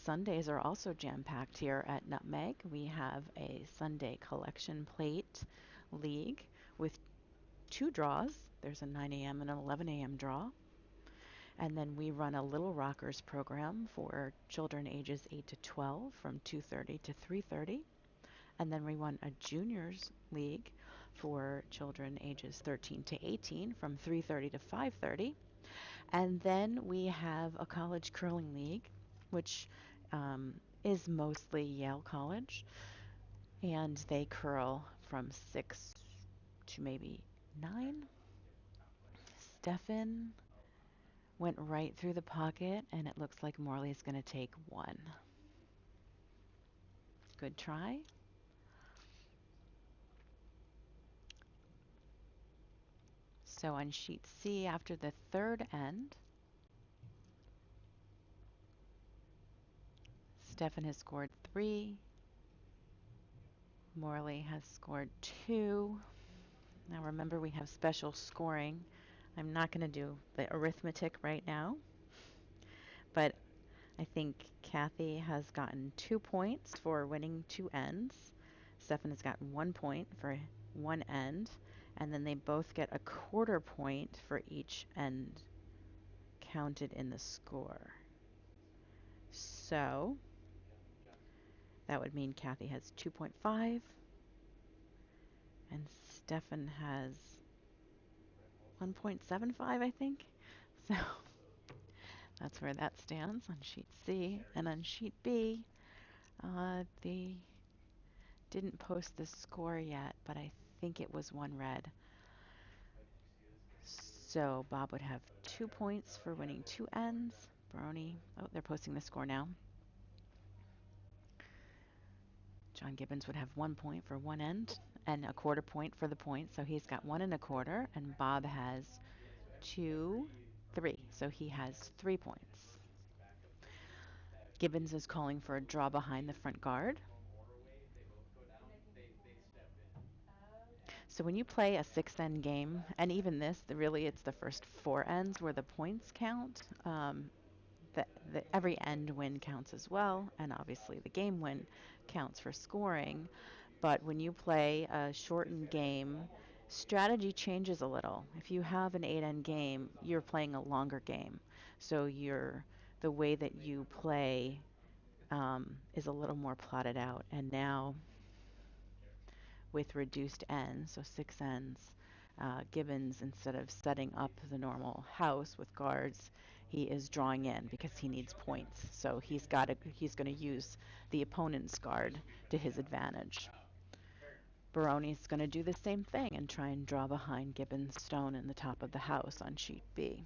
Sundays are also jam-packed here at Nutmeg. We have a Sunday collection plate league with 2 draws. There's a 9 a.m. and an 11 a.m. draw. And then we run a Little Rockers program for children ages 8 to 12 from 2:30 to 3:30. And then we run a juniors league for children ages 13 to 18 from 3:30 to 5:30. And then we have a college curling league, which is mostly Yale College, and they curl from 6 to maybe 9. Stefan went right through the pocket, and it looks like Morley's going to take 1. Good try. So on sheet C, after the 3rd end, Stefan has scored 3. Morley has scored 2. Now remember, we have special scoring. I'm not going to do the arithmetic right now, but I think Kathy has gotten 2 points for winning 2 ends. Stefan has gotten 1 point for 1 end, and then they both get a quarter point for each end counted in the score. So that would mean Kathy has 2.5, and Stefan has 1.75, I think. So that's where that stands on sheet C. And on sheet B, they didn't post the score yet, but I think it was 1 red. So Bob would have 2 points for winning 2 ends. Baroni, oh, they're posting the score now. John Gibbons would have 1 point for 1 end and a quarter point for the point, so he's got 1 1/4, and Bob has 2, 3, so he has 3 points. Gibbons is calling for a draw behind the front guard. So when you play a 6-end game, and even this, really it's the first 4 ends where the points count. Every end win counts as well, and obviously the game win counts for scoring. But when you play a shortened game, strategy changes a little. If you have an 8-end game, you're playing a longer game. So the way that you play is a little more plotted out. And now with reduced ends, so 6 ends, Gibbons, instead of setting up the normal house with guards, he is drawing in because he needs points. So he's going to use the opponent's guard to his advantage. Baroni's going to do the same thing and try and draw behind Gibbons' stone in the top of the house on sheet B.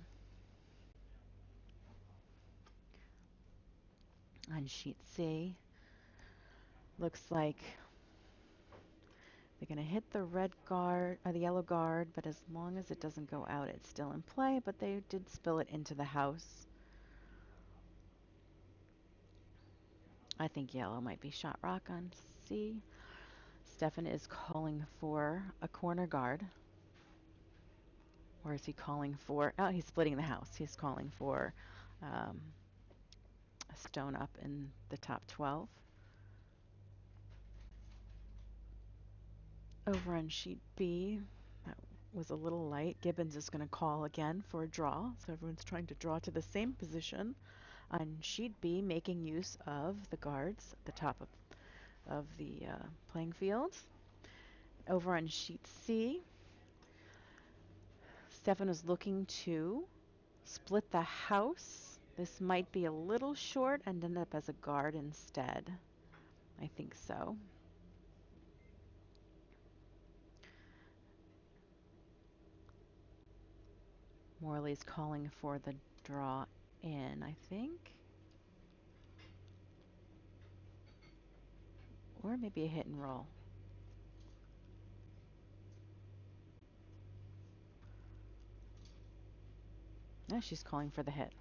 On sheet C, looks like they're going to hit the red guard, or the yellow guard, but as long as it doesn't go out, it's still in play, but they did spill it into the house. I think yellow might be shot rock on C. Stefan is calling for a corner guard. Or is he calling for, oh, he's splitting the house. He's calling for a stone up in the top 12. Over on sheet B, that was a little light. Gibbons is going to call again for a draw. So everyone's trying to draw to the same position. On sheet B, making use of the guards at the top of the playing field. Over on sheet C, Stefan is looking to split the house. This might be a little short and end up as a guard instead. I think so. Morley's calling for the draw in, I think. Or maybe a hit and roll. No, she's calling for the hit.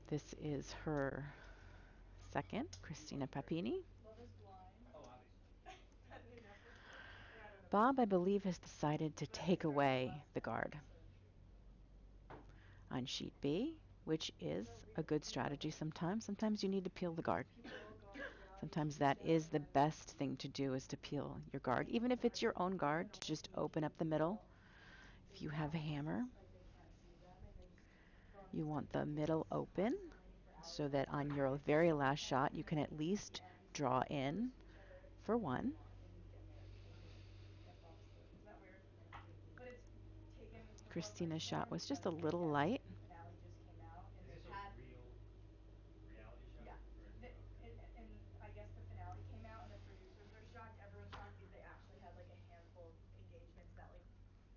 This is her second, Christina Papini. Love is Blind. Oh, obviously. That new Netflix show? Or I don't know. Bob, I believe, has decided to But I think take it started away last the guard episode. on sheet B, which is a good strategy sometimes. Sometimes you need to peel the guard. People go on this reality Sometimes TV that show is and the then best thing to do is to peel your guard, they even if it's your own they guard, can to only just open up communicate the with middle. people If through you have a sounds. hammer, Like they can't see them and they just go on you these like want the middle dates open constantly for hours so on that end on your very last shot you can at least and these people draw can propose in to each other for whenever they one. want and get married and just get Bonspiel. Isn't that weird? That's creepy. But it's taken before it breaks Christina's shot more was just because a I little guess light. the new finale just came out and Is they've this a had real reality show? yeah. Or is The, okay. and I guess the finale came out and the producers are shocked. Everyone's shocked because they actually had like a handful of engagements that like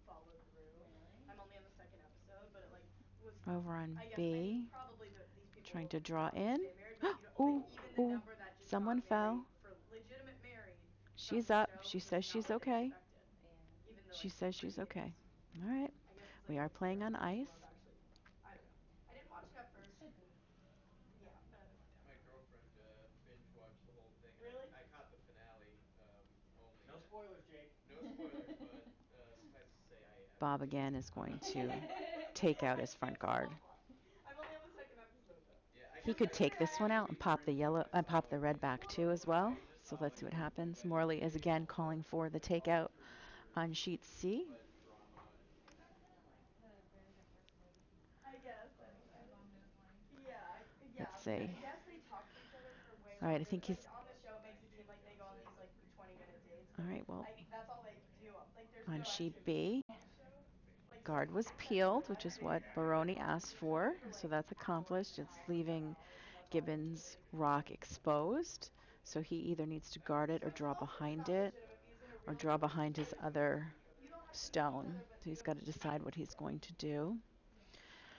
followed through. Really? I'm only on the second episode, but it like was Over on I guess I mean B, probably these trying people to draw want to in. stay married, but you don't like Ooh, even the ooh, number that just got someone fell. married for legitimate married from She's the up. show She was says not she's what they okay. expected. Yeah. Even the She like says she's okay. ratings. All right. I guess it's like We are mixed playing on reviews. People ice. have actually I don't know. I didn't watch it at first Should and be. yeah, but I didn't like it. My girlfriend binge watched the whole thing, and Really? I caught the finale only. No spoilers, Jake. No spoilers, but suffice to say, I Bob absolutely again is hated it. going to take out I his front can't guard. stop watching. I'm only on the second episode though. Yeah, He I could guess take I this one actually out and pop the originally yellow I and pop saw the it red binge back too as watching, but well. I just So saw let's see like what the happens. ending Morley is again reveal calling for the of all the takeout producers on sheet C. led drama, and I kind of like the very first like I guess along those lines. Let's yeah. see. I guess they talk to each other for way All right, I longer. think he's. Like on the show, it makes it seem like they go on these like 20-minute dates, All but right, well, that's all they do. Like there's on no sheet actually abuse B, on the show. Like so, guard was it's kind of peeled, good. which is I what think it's good. They Baroni talk asked to each other for. for So like that's hours accomplished. and It's hours and leaving hours, and that's all they do. Gibbons' rock exposed. So he either needs to guard it So or it's draw also behind not it legitimate because in a or real draw world, behind his other you don't have to see each stone. other, but So you he's don't got to decide what he's going to do. yeah.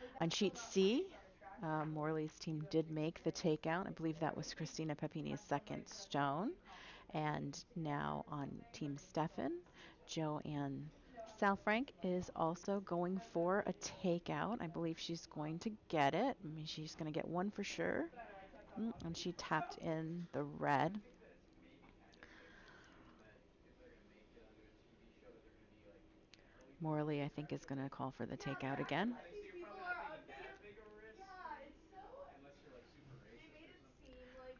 Like On that's still sheet not C, based on attraction, but like Morley's team you have did to make the explain takeout. I like believe that marriage was makes Christina Papini's second somebody who has like stone. two complicated And feelings together now or on something, but Team they can still Stefan, like see each other. Joanne You know, Salfrank like is on also going I've never for a dated a takeout. I Stefan believe she's going to Joanne. get it. I mean, she's going to get one for sure. But I don't know, I can't stop watching And these she tapped shows. in the I red. think that it's maybe kind of safe to assume that if they're gonna make it onto a TV show, that they're gonna be like generally Morley, positively I think, is attractive. going to Like call for the Yeah, takeout I feel again. like so these you're people probably not are taking they that big of a risk, yeah, it's maybe, so unless you're like super they racist made or it something. seem like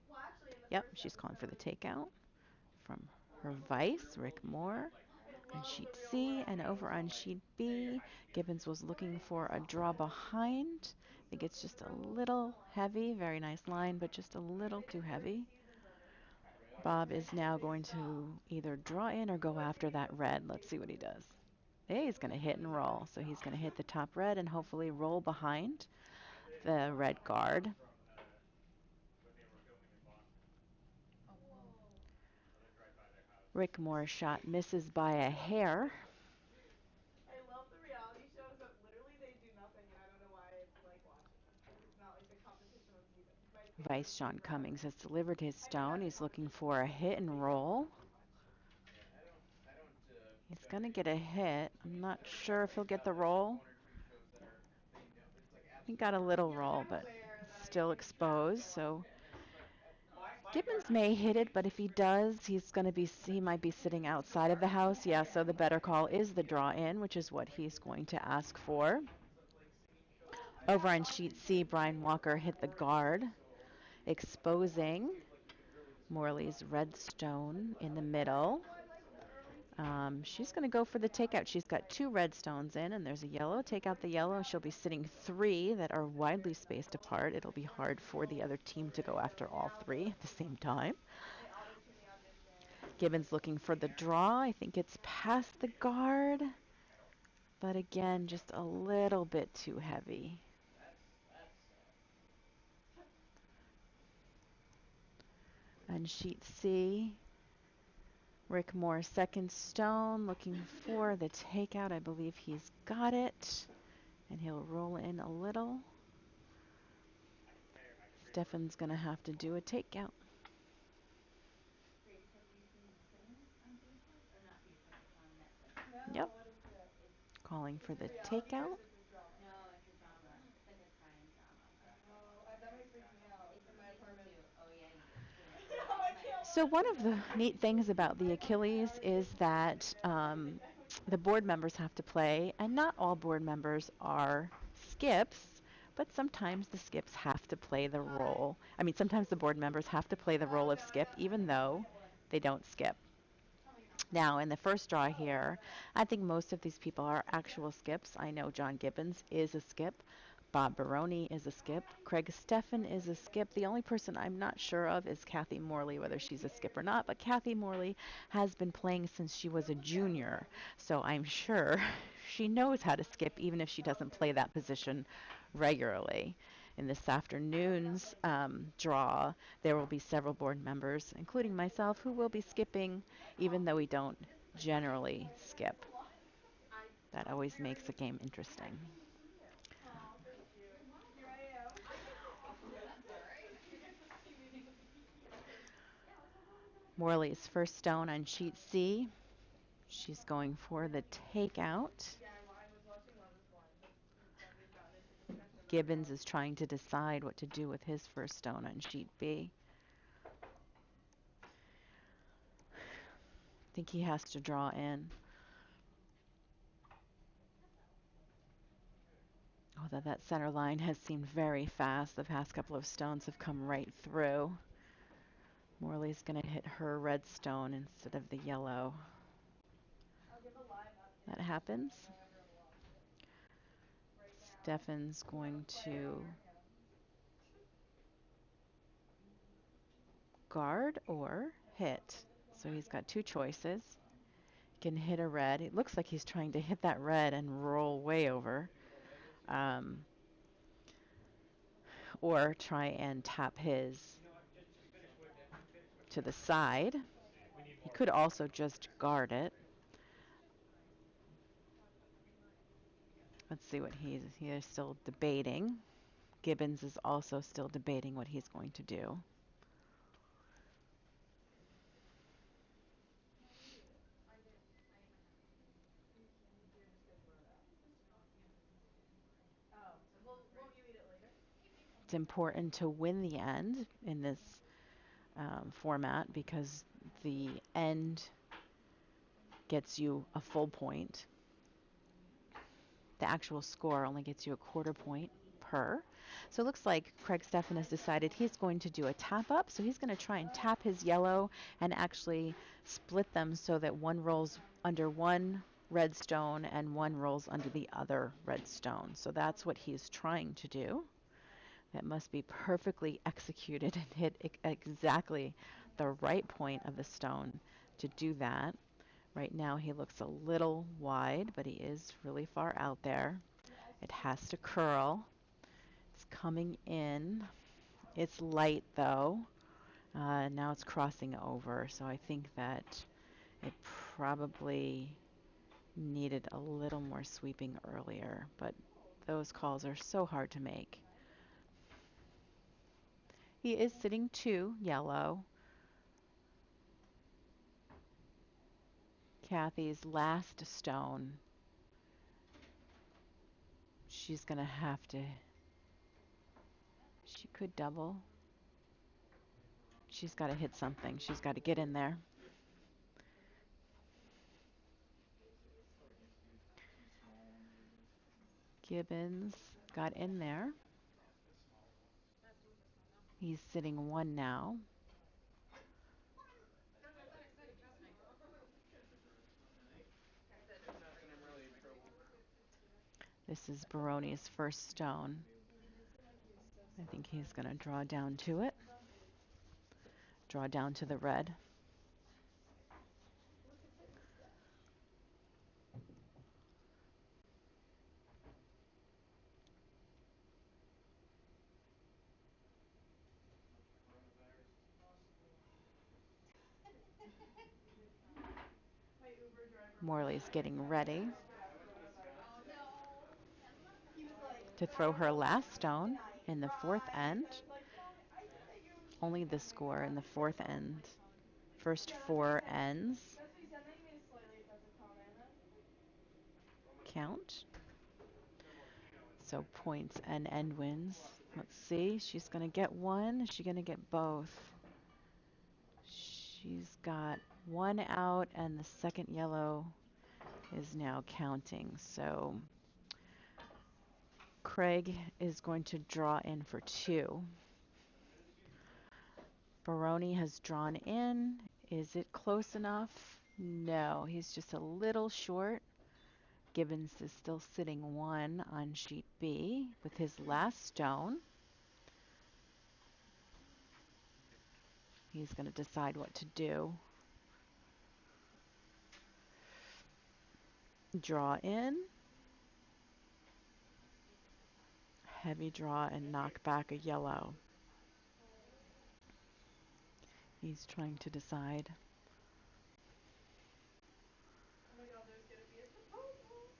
well actually in the Yep, first she's calling for the episode takeout from Or her how about like vice, real Rick world? You just have Moore. like I normal On love people. sheet the real C world. and Yeah, over it's on not like, sheet hey, you're B, hiding together. Gibbons was But looking they for a talk to draw each other behind. I think so it's in the just a real world it's little so heavy. awkward. Very nice line, but just a little They too did 30 heavy. seasons of it. Really? Bob And is then now they going to stopped. either draw in or So go I after think it that was like red. Let's see what he basically does. Hey, he's going to hit and roll. So he's going to hit the top red and hopefully roll behind It's the not red far. It's guard. from when they were filming in Boston. Oh, cool. Whoa. I lived right by their house. Rick Moore's shot misses by a hair. I love the reality shows that literally they do nothing and I don't know why I like watching them. Like it's not like the competition one's even my favorite Vice team Sean ever. Cummings has delivered his I mean stone. not the He's looking competition for one, a but like hit the and face-off roll. one pretty much. Yeah, I don't He's judge going to get a anything on hit. I'm TV not shows. I sure if always he'll get got the like roll. one or two shows that are they know it's like He absolute got a little garbage, Yeah, roll, I'm but aware that still I have to exposed. go So watch and it. it's like My Gibbons guard may actually hit it, changed but if its he grip. does, he might be sitting outside of the house. Yeah, so the better call is the draw in, which is what he's going to ask for. ends up like singing shows. Over Yeah, on so I sheet think C, they Brian make it Walker more hit the Boring is guard, like so overused. It's like it exposing seems like you could really just scroll Morley's past it. red stone in the I middle. well I like the early seasons the She's most going to go for the now takeout. She's because got two red stones in, and there's a yellow. Take out the you yellow. have She'll be like sitting three that are widely spaced apart. It'll be hard for the other team to go after all now three at the same time. they auto tune the audition. Gibbons looking for the draw. I think it's past the guard, but again, just a little bit too heavy. That's sad. On sheet C, Rick Moore second stone looking for the takeout. I believe he's got it, and he'll roll in a little. I can pay for it. Stefan's going to have to do a takeout. Wait, so have you seen Sinners on Facebook? Or not Facebook, it's on Netflix. Yep, No, what is it? It's calling Is for it the reality or takeout. is it just drama? no, it's a drama. It's like a crime drama. Oh, that might freak me out. So one of the neat things about the Achilles is that the board members have to play, and not all board members are skips, but sometimes the skips have to play the role. I mean, sometimes the board members have to play the role of skip, even though they don't skip. Now, in the first draw here, I think most of these people are actual skips. I know John Gibbons is a skip. Bob Baroni is a skip. Craig Steffen is a skip. The only person I'm not sure of is Kathy Morley, whether she's a skip or not. But Kathy Morley has been playing since she was a junior, so I'm sure she knows how to skip, even if she doesn't play that position regularly. In this afternoon's draw, there will be several board members, including myself, who will be skipping, even though we don't generally skip. That always makes the game interesting. Aw, so cute. Here I am. That's alright. Morley's first stone on sheet C. She's going for the takeout. Yeah, I was watching Love Is Blind, but then we got into discussion about Gibbons is trying to decide what to do with his first stone on sheet B. I think he has to draw in. Although that center line has seemed very fast. The past couple of stones have come right through. Morley's going to hit her red stone instead of the yellow. I'll give a live update That happens. if I ever lost it. Right now, Steffen's we have a going player on to our hands. guard or hit. So he's got two choices. He can hit a red. It looks like he's trying to hit that red and roll way over. Um, or try and tap his to the side. He could also just guard it. Let's see what he is still debating. Gibbons is also still debating what he's going to do. You're just gonna throw it out. Oh, well, won't you eat it later? It's important to win the end in this format because the end gets you a full point. The actual score only gets you a quarter point per. So it looks like Craig Steffen has decided he's going to do a tap up. So he's going to try and tap his yellow and actually split them so that one rolls under one red stone and one rolls under the other red stone. So that's what he's trying to do. That must be perfectly executed and hit exactly the right point of the stone to do that. Right now he looks a little wide, but he is really far out there. It has to curl. It's coming in. It's light though. Now it's crossing over, so I think that it probably needed a little more sweeping earlier, but those calls are so hard to make. He is sitting 2 yellow. Kathy's last stone. She's going to have to. She could double. She's got to hit something. She's got to get in there. Gibbons got in there. He's sitting 1 now. This is Baroni's first stone. I think he's going to draw down to it. Draw down to the red. Look at this stuff. My Uber driver was Morley's like, getting ready I could have coronavirus Oh today. no. That's not fun He at was like, all. to why throw her don't we last eat stone tonight? in the 4th Right? end. I was like, Mommy, I think that you should Only be the coming score in with the us. 4th end. First Yeah, that's what he 4 said. ends That's what he said. And then he made a slightly offensive comment, and I was like, count. So points and end wins. Let's see. She's going to get one. Is she going to get both? She's got one out, and the second yellow is now counting. So Craig is going to draw in for 2. Baroni has drawn in. Is it close enough? No, he's just a little short. Gibbons is still sitting 1 on sheet B with his last stone. He's going to decide what to do. Draw in. Heavy draw and knock back a yellow. He's trying to decide. Oh my god, there's gonna be a proposal.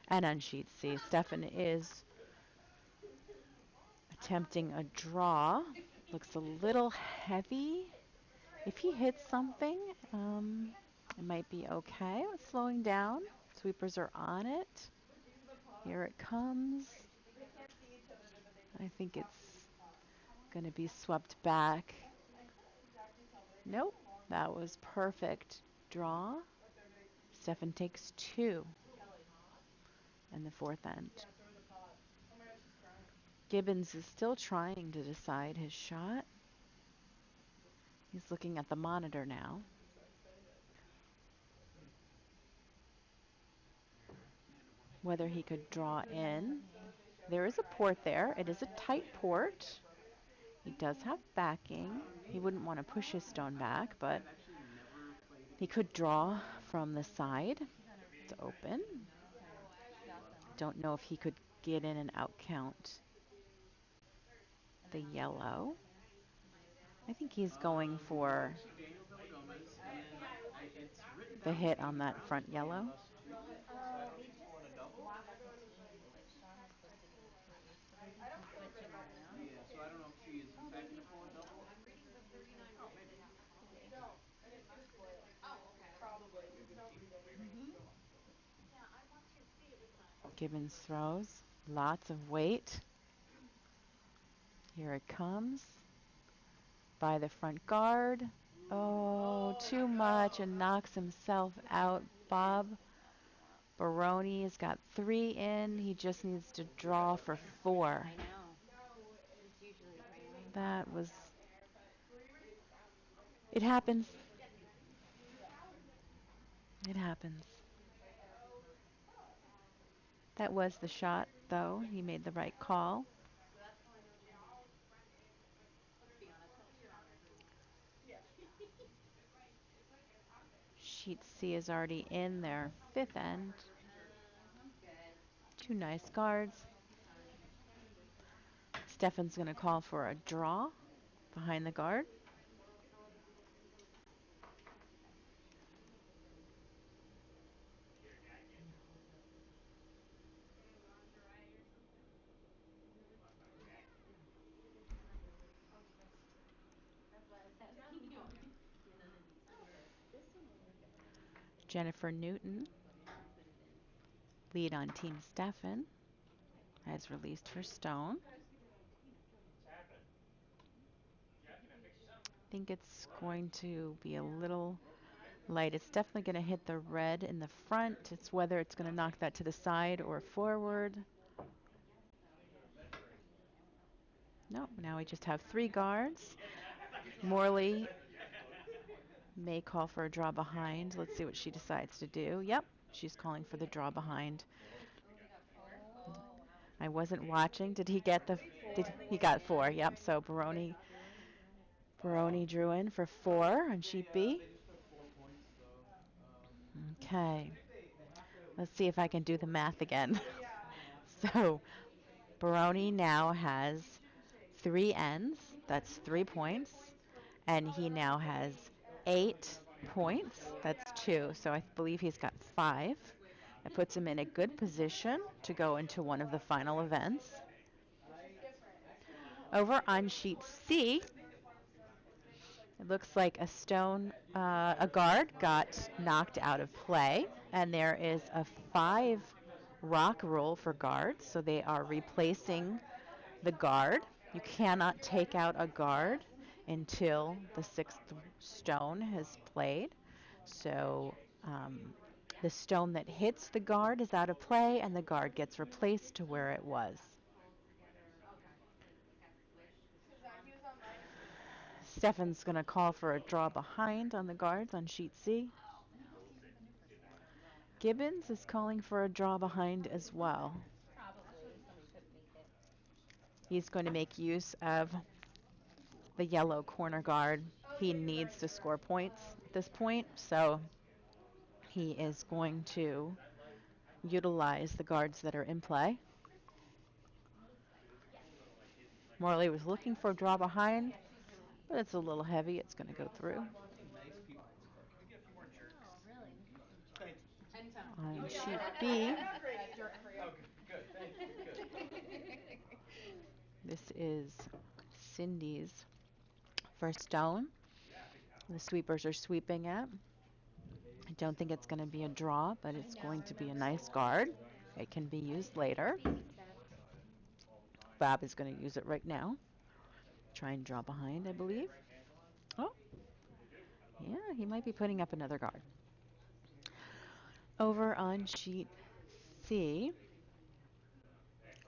And on sheet C, Stefan is attempting a draw. Looks a little heavy. If he hits something, it might be okay with slowing down. Sweepers are on it. Use the pot. Here it comes. They can't see each other, but they can I think talk through it's the pot. going to be swept back. I couldn't exactly tell, but it takes Nope, a long time that to was make pot. perfect draw. Look, they're gonna keep Stefan switching. takes 2 Kelly. in the 4th end. Yeah, throw the pot. Oh my god, she's crying. Gibbons is still trying to decide his shot. He's looking at the monitor now. She's so excited. Whether he could draw in. So they show There you is a crying port in the there. It camera is a and tight then it port. gets broken. He does have backing. He wouldn't want to push his stone back, but I've actually never played he could against draw from the side. She's on her It's period. open. Okay. She's awesome. Don't know if he could get in and out count And the then on the yellow. other hand, I think he's going It's for actually Daniel Villagomez, and then it's written the down that hit on James that Brown is front playing yellow. with us too. So I don't know if they she's just pulling a double. want like a team. Like Sean was supposed to be the first, so they're I just don't feel good switching about this around. though. Yeah, so I don't know if she is in fact gonna pull a double. Oh, maybe. Could be. Don't. It's gonna spoil it. Probably. Don't read anything if you don't want to. Gibbons throws. Lots of weight. Here it comes. By the front guard. Oh, too much and knocks himself out. Bob Baroni's got 3 in. He just needs to draw for 4. I know. No, It's usually that game is raining. That not was. that fair, but it's It happens. yeah. It happens. It does. That was the shot, though. He made the right call. To be honest, he'll turn every week. Yeah. Sheet C is already in their 5th end. I'm good. 2 nice guards. He's fine. Stefan's going to call for a draw behind the guard. Peter Jacket. Lingerie. That's why I was asking you. Yeah, none of these here. This one will work, I think. Jennifer Newton, I'll put it in. lead on Team Stefan, has released her stone. What's happening? Jeff, can I fix you something? I think it's going to be a little light. It's definitely going to hit the red in the front. It's whether it's going to knock that to the side or forward. No, now we just have 3 guards. Morley may call for a draw behind. Let's see what she decides to do. Yep, she's calling for the draw behind. Oh, he got 4? I wasn't watching. Did he get the? Did he got 4? Yep. So Baroni drew in for 4 on sheet B. They just took 4 points though. I Okay. think they have to at Let's least see if I can do the math again. Yeah. So Baroni now has You shouldn't shake. 3 ends. That's 3 points. And he now has 8 points. That's 2. So I believe he's got 5. That puts him in a good position to go into one of the final events. Which is different. Over on sheet C, it looks like a guard got knocked out of play, and there is a 5 rock rule for guards, so they are replacing the guard. You cannot take out a guard until the sixth stone has played. So the stone that hits the guard is out of play, and the guard gets replaced to where it was. Okay. So it got switched with Because strong. he was on minuses. Stefan's going to call for a draw behind on the guards on sheet C. Oh no. Who's using the new person? Gibbons is calling for a draw behind as well. Probably somebody couldn't make it. He's going to make use of the yellow corner guard. Oh, He yeah, you're needs right. to You're score right. points at this point, so he is going to utilize the guards that are in play. Morley was looking for a draw behind, Yeah, she's really. but it's a little heavy. It's going to go through. Nice people in this book. Can we get a few more jerks? Oh, really? We need some Thank jerks. you. Anytime. On Oh yeah, sheet I'm B, I'm not grading a jerk for you. Oh, good, good. Thank you. Good. this is Cindy's first stone. The sweepers are sweeping it. I don't think it's going to be a draw, but it's going to be a nice guard. It can be used later. Bob is going to use it right now. Try and draw behind, I believe. Oh, yeah, he might be putting up another guard. Over on sheet C,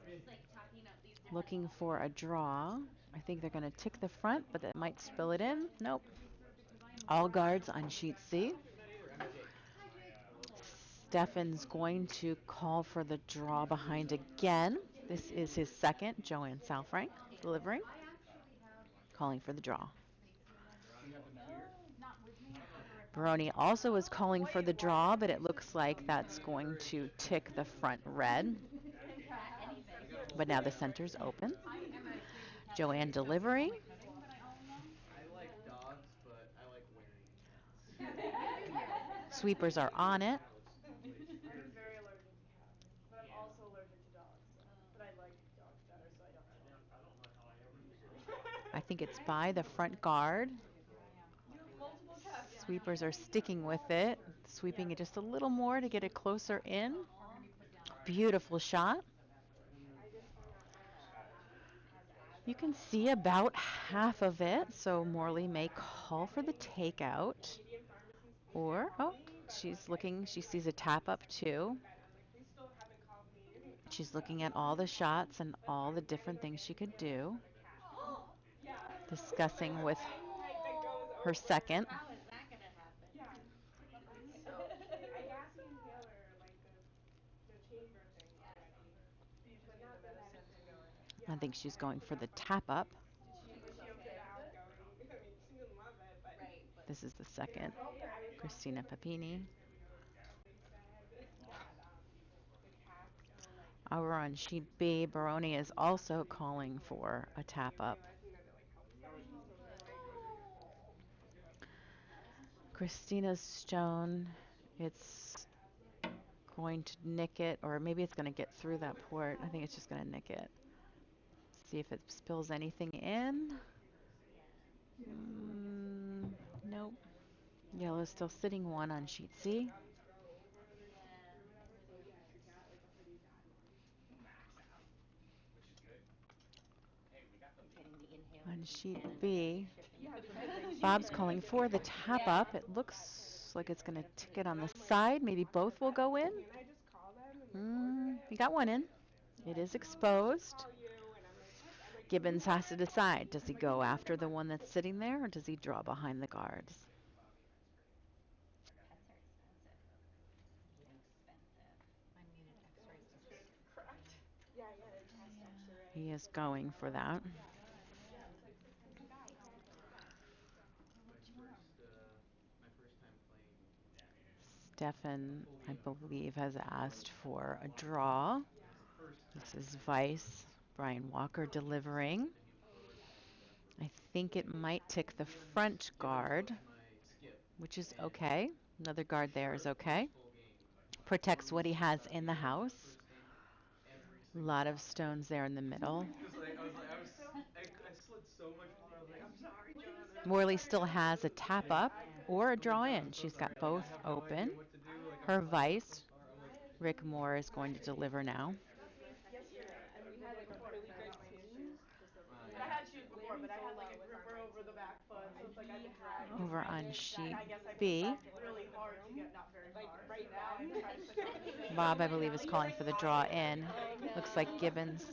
She's like talking up these different. looking for a draw. I think they're going to tick the front, but that might spill it in. Nope. All guards on sheet C. Not either. I'm Jake. Hi, Jake. Stefan's going to call for the draw behind again. This is his second. Joanne Salfrank delivering, I actually have calling for the draw. Do you have them here? not with me. Over at Baroni also is calling for the draw, but it looks like that's going to tick the front red. anything. But now the center's open. I am a crazy cat. Joanne delivering. But I own them. I like dogs, but I like wearing cats. Sweepers are on it. I'm very allergic to cats, but I'm also allergic to dogs. So. But I like dogs better, so I don't have any. I think it's by the front guard. You have multiple cats. Sweepers are sticking with it, sweeping it just a little more to get it closer in. Beautiful shot. I just found out my cat has You asthma. can see about half of it, so Morley may call for the takeout. Canadian pharmacies, please Or, call oh, me. But she's like, looking, I she can't sees a get in tap up touch with too. the vet. I'm like, they still haven't called me. She's looking at all the shots and But all the I'm getting different things she could do, for the cat. Yeah. discussing with Pain like that goes her over. second. How is that gonna happen? Yeah. I'm so cute. I got the inhaler, like the chamber thing already. So you just But need not the the medicine to medicine. go in it. Yeah. I think she's And I going for the forgot my tap up. Was she okay with it? Outgoing. I mean, she didn't love it, but Right, but This is the it's second. okay. I was Christina Papini. they said that the cats will like Over on sheet B, Baroni is also calling for a tap up. realizing that it like helps them. So good. they're like Christina's stone, it's going to nick it, or maybe it's going to get through that port. I think it's just going to nick it. See if it spills anything in. Mm, nope. Yellow's still sitting one on sheet C. got these grow over their teeth or whatever. So yeah, if your cat like a pretty bad one. Getting the inhaler. On in sheet Canada B, shipping. Yeah, because they Bob's calling for the tap up. It looks like it's going to tick it on the side. Maybe both will go in. Can I just call them and like order it? We got one in. It is exposed. Call you and I'm like, what? I'm like, Gibbons has to decide. Does he go after the one that's sitting there, or does he draw behind the guards? Pets are expensive. Expensive. I needed x-rays to see. correct. Yeah, I got a chest X-ray. He is going for that. Yeah, it was like $600. My first time playing a Stefan, full I game of believe, has asked Bonspiel. for a A lot of fun. draw. It's the first This time is I've Vice, Brian Walker delivering. been able to work and I think it might tick the front Gibbons guard, was my skip, which is and okay. Another guard there is short okay. this whole game. Protects what he Morley's has in the being house. the first game every A single lot of time. stones there in the middle. Because I slid so much more. I was like, I'm sorry, John. Morley still has a tap up or a I'm like, draw John, in. I'm so She's sorry. got Like, both I have no idea open. what to do. Like, Her I'm so Vice, far. I'm like, Rick Moore, is going to deliver now. Yesterday, and we had like a really good team. oh, But I yeah. had shoes before, but I had like a gripper over over the back foot, so it's like I've been dragging Over it. on sheet I guess I pushed B. really hard to get not very far. So now I'm trying to push on the same. Bob, I believe, is calling for the draw in. Oh no. Looks like Gibbons'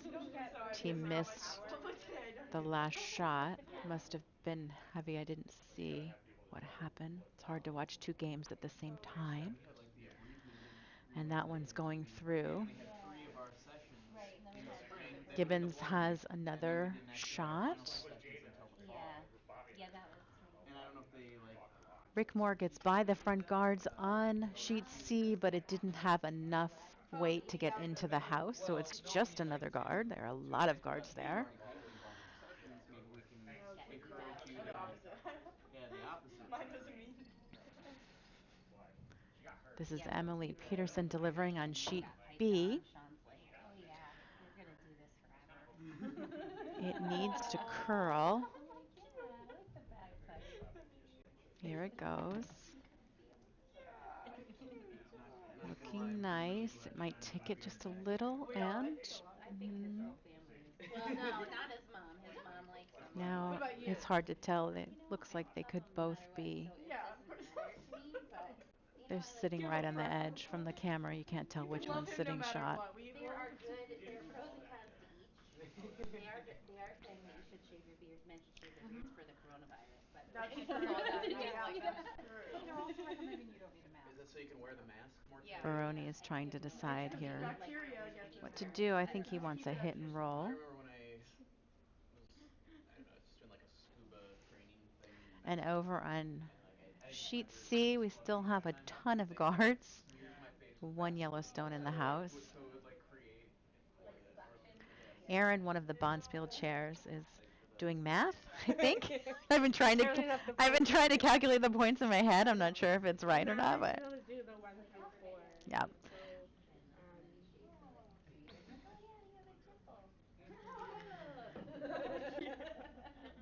So I'm team missing all my missed power. Today I don't the do last that. shot. Must have been heavy. I didn't But you got to see have people that what know happened. what It's hard to watch two games at the same Yeah, time. we had like the Yeah. abbreviated And relay that thing, one's so going we through. only had Yeah. 3 of our sessions Right, and then we in the had spring. the Then we did the Gibbons one week, has and then we another didn't actually have final shot. With sessions Jada until the and fall. Yeah. with Bobby and Yeah, I, that was And I don't know if we they like talked a lot. Rick Moore gets teach by you the to do front that, guards on oh sheet wow. C, but it didn't have enough Oh, weight to get into the house, so Well, it's no, I just mean like another guard. There are a to lot of like guards we've there. already played a bunch of sessions. Yeah. Maybe we can Thanks. Yeah, do encourage that. you the to opposite. yeah, the opposite. Mine doesn't mean. But she got hurt. This is Yeah, no, Emily he really Peterson wasn't hurt. delivering And on then he sheet got piped out, B. and Sean's like, oh yeah, you're gonna do this forever. It needs to Aw. curl. I'm like, yeah, I like the bagpipe. Here it goes. You can kind of feel Yeah, it. I'm not gonna lie, Looking I'm really nice. glad It might China's tick not it doing just a that. little, We all, I and think a lot of I people think do. his mm, whole family is. Well, no, not his mom. His mom likes him. What now about you? it's hard to tell. It You know, looks I like they love could him no both matter what, be. so it Yeah, of doesn't course. matter to me. But you know, They're I like sitting You right have a on the preference? edge from the camera. You can't tell You can which love one's him no sitting matter shot. what. We There will. are good. You There didn't are do pros all and that cons to there. each. They are saying that you should shave your beards. Men should shave their beards for the coronavirus. By the That's way, true. from all the videos Yeah, we that's got. true. They're also recommending you don't need a Is mask. that so you can wear the mask more Yeah, time? Baroni is I trying think to it's more It's decide effective because the than here like bacteria when gets you in what to there. wear do. I It think can he a just wants keep a it at hit your and I roll. remember when I was I don't know, just doing like a scuba training thing in And Mexico, over on and like I had sheet my beard C, pretty we slushy still at the have a time, ton but of they had to like guards. smear my face with One Vaseline Yellowstone in the to house. so it would like create like like or suction. yes. Yeah. Aaron, one of the Bonspiel chairs, is Like for the doing math, I think. I've been trying to Counting up the I've been points. trying to calculate the points in my head. I'm not sure if it's And right or now not, I but know to do the 1 through 4. yeah. So, And like when they shave for like 3 years, like, oh yeah, you have a dimple.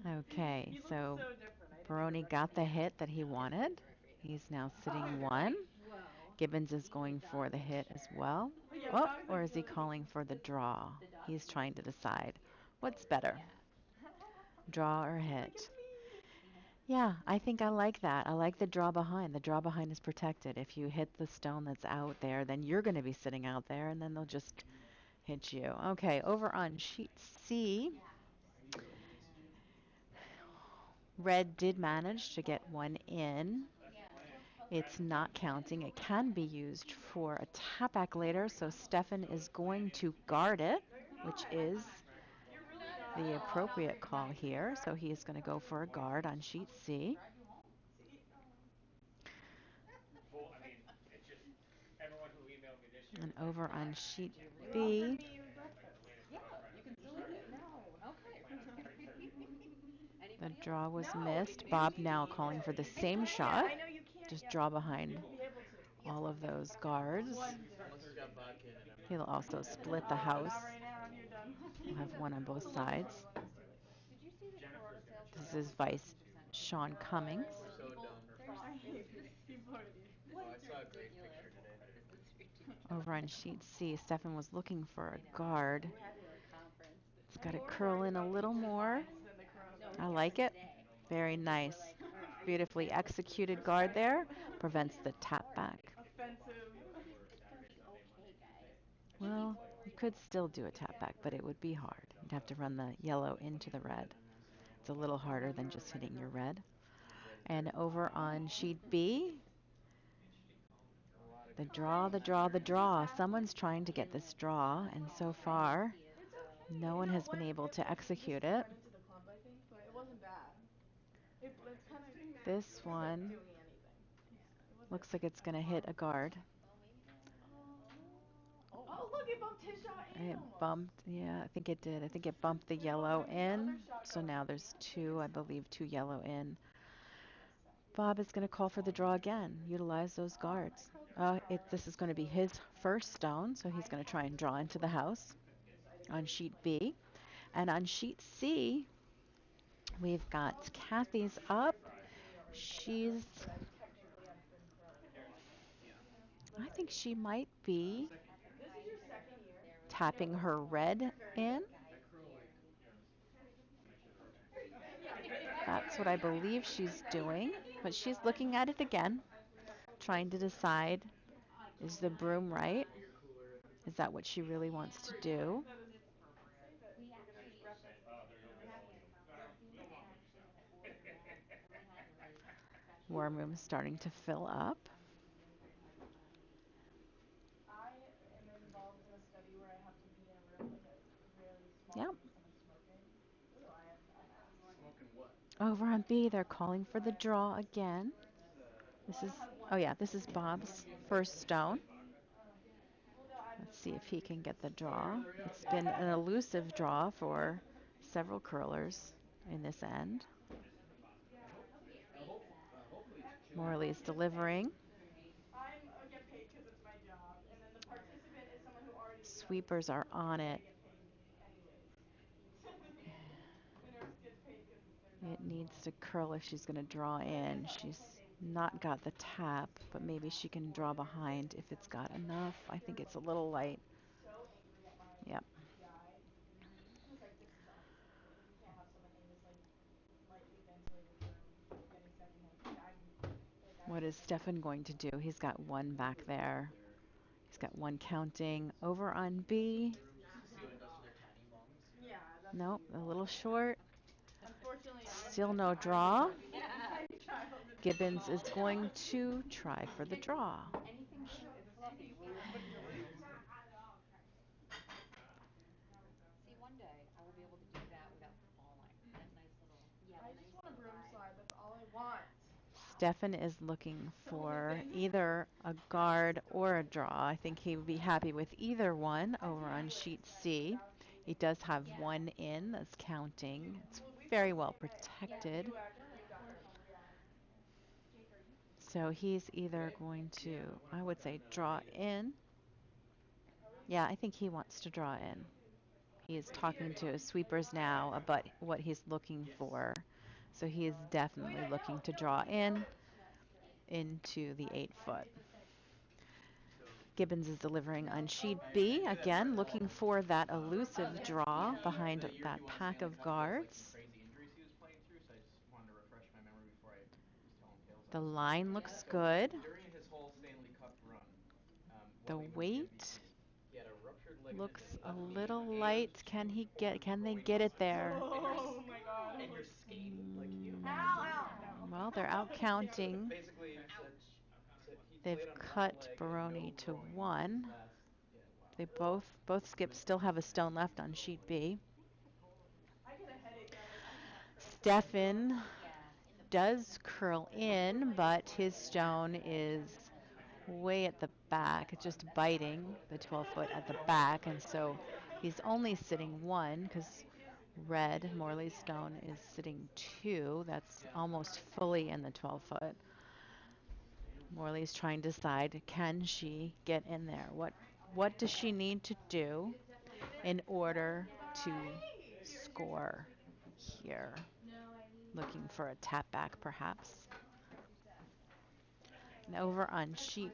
Okay, He looks so so different. I didn't even Baroni got the recognize him. hit that he It's pretty wanted. hard for you to He's know. now Oh, sitting one. really? whoa. Gibbons is Even going for dogs the like hit as share. well. Yeah, Oh, dogs or like is he really. calling for the draw? The dogs He's love trying to it. decide Yeah. what's better, Yeah. draw or He's like, hit. it's me. Yeah. Yeah, I think I like that. I like the draw behind. The draw behind is protected. If you hit the stone that's out there, then you're going to be sitting out there, and then they'll just hit you. Okay, over on sheet C, And red did manage to get one in. yeah. It's not counting. It can be used for a tap back later, so Stefan is going to guard it, No, you're which not. is You're really the not. appropriate call here. So he's going to go for a guard on sheet C. See, Full. I mean, it's just everyone who emailed me this year And was like, over "Ah, on I sheet can't you believe it." offered B, me Like the breakfast. latest Yeah, one I'm trying you to can do still start eat it is now. Okay. plan on starting Thursday morning. the Anybody else? draw was No, missed. you Bob need to now eat calling for it. the You same can't. shot. I know you can't Just yet, draw but behind you'll be able to. all of those guards. One day. Unless it's got vodka in it, I'm He'll not gonna also eat that. split the Oh, house. not right now. You're done. We'll have one on both 11:21. sides. It's too late. Did you see the Corona Jennifer's gonna sales try This are it. is down like Vice 14%? Sean Cummings. We're so dumb, we're There's, fine. People are idiots. Oh, I This is saw a great ridiculous. picture today. This is ridiculous. Over on sheet C, Stefan was looking for I a know. guard. We're at a conference. It's got to More curl worried in a about little people's more. lives than the No, I yeah, coronavirus. for like it. today. Very We're nice. like, all right, Beautifully now let's do executed first guard there. aid. Prevents Yeah, the of tap course. back. Offensive. It's gonna be okay, guys. I think Well, people are you worried could about still do a tap back, but it would be hard. You'd have to run the yellow into the red. It's a little harder than just hitting your red. Red is And very over popular. on sheet B, A lot of the people draw, saying the that draw, the they're draw. Someone's trying to get this draw, and so far, It's no okay. one No, has been able it to like execute just it. went into the clump, I think, but it wasn't bad. It's kind of This one doing anything. It wasn't. looks like it's going to hit a guard. well, maybe they'll Oh, look, it bumped his shot in It almost. bumped, yeah, I think it did. I think it bumped the It yellow bumped his other in. shot So going now in. there's Yeah, two, I it's fine. believe, two yellow in. Bob is going to call for the draw again. Utilize those guards. This is going to be his first stone, so he's going to try and draw into the house on sheet B. And on sheet C, we've got Kathy's up. She's, But I technically have been pro for a long time. yeah. You know? I What about think you? she might be at the This is height your there second year? there was You know tapping this her one. red You're very in. good. guys I curl here like and I'll make sure they're okay. Yeah. That's what I believe she's doing, but she's looking at it again, trying to decide, is the broom right? Beer cooler if it's Is that what she really wants to do? That is appropriate. That We we're gonna actually, wrap Just that say, oh, sentence there in you go, we're get there. all having, you. we're Go doing on. actually like order ahead, so we had to like War special room's starting to fill up. really good microphones and I am involved in a study where I have to be in a room, like a really small Yep. room with someone smoking. So I'm asked. smoking what? Over on B, they're calling So for the I am draw asked. again. This is Well, This I is, don't have one oh yeah, person this is smoking in there. Bob's first stone. Oh. Well, no, I'm Let's the see if he can research get the assistant. draw. Are you It's okay? been an elusive draw for several curlers in this end. This is the I Bonspiel. hope. Hopefully it's chilled. Morley's Everyone gets paid. delivering. I'm get paid because it's my job, and then the participant is someone who already, Sweepers are is on gonna it. get paid anyways. The nurse gets paid because it's their It job as needs well. to curl if she's going to draw in. She's not got the tap, but maybe she can draw behind if it's got enough. I think it's a little light. So angry at my Yep. PI. He was like, "This is unacceptable. Like, we can't have someone in this like lightly ventilated room getting secondhand." I'm What is so Stefan going to do? He's got one back Hopefully it's chilled there. there. He's got one counting over on B. The rooms the ceiling does for their tiny bongs. Yeah, that's what Nope, you a want. little short. Unfortunately, Still no draw. my child is Gibbons is small. going to try for the draw. anything It's fluffy. Where we putting your roots? See, one day I will be able to do that without falling. That nice little. yeah, I the just nice want a little broom glide. slide. That's all I want. Stefan is looking The only for thing. either a guard or a draw. I think he would be happy with either one over on sheet C. He does have Yeah. one in that's counting. It's Well, we very both well came in. Yeah, protected. you got her. Yeah. So he's either Okay. going to, Yeah, I want to I put would that say, draw weight in. in. Yeah, I think he wants to draw in. He is talking to his sweepers now about what he's looking Yes. for. So he is Oh definitely yeah, looking no, to no, draw he nailed in it. Yeah. into the 8 foot. So Gibbons is delivering on sheet I B, knew that again part looking well. for that Oh, elusive yes. draw behind The year he that won the pack Stanley of Cup, he had like some guards. crazy injuries he was playing through, so I just wanted to refresh my memory before I was telling tales The on this. line looks So good. during his whole Stanley Cup run, The while he was the weight MVP, he had a ruptured ligament looks in his a left knee little and light. Can two he get, torn can they groin get it muscles. there? Oh my god. And you're skating. Like, can you imagine? Ow, ow, no. Well, they're out So counting. basically, so he They've played on one cut leg and no Baroni to groin his 1. last. Yeah, wow. They both skips still have a stone left on sheet B. I get a headache every time that curls in my jaw. Stefan Yeah, in the does curl in, but his stone is way at the back, just biting the 12 foot at the back, and so he's only sitting 1 because red, Morley's stone, is sitting 2. That's almost fully in the 12 foot. Morley's trying to decide, can she get in there? What does she need to do in order to score here? Looking for a tap back, perhaps. And over on sheet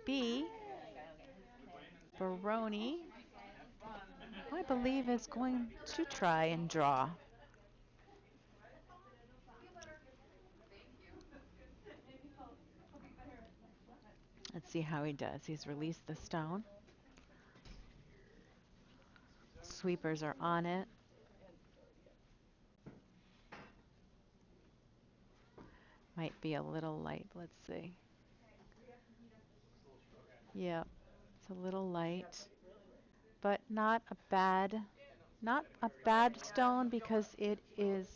B, Baroni, I believe, is going to try and draw. Let's see how he does. He's released the stone. Sweepers are on it. Might be a little light. Let's see. Yep, it's a little light, but not a bad stone because it is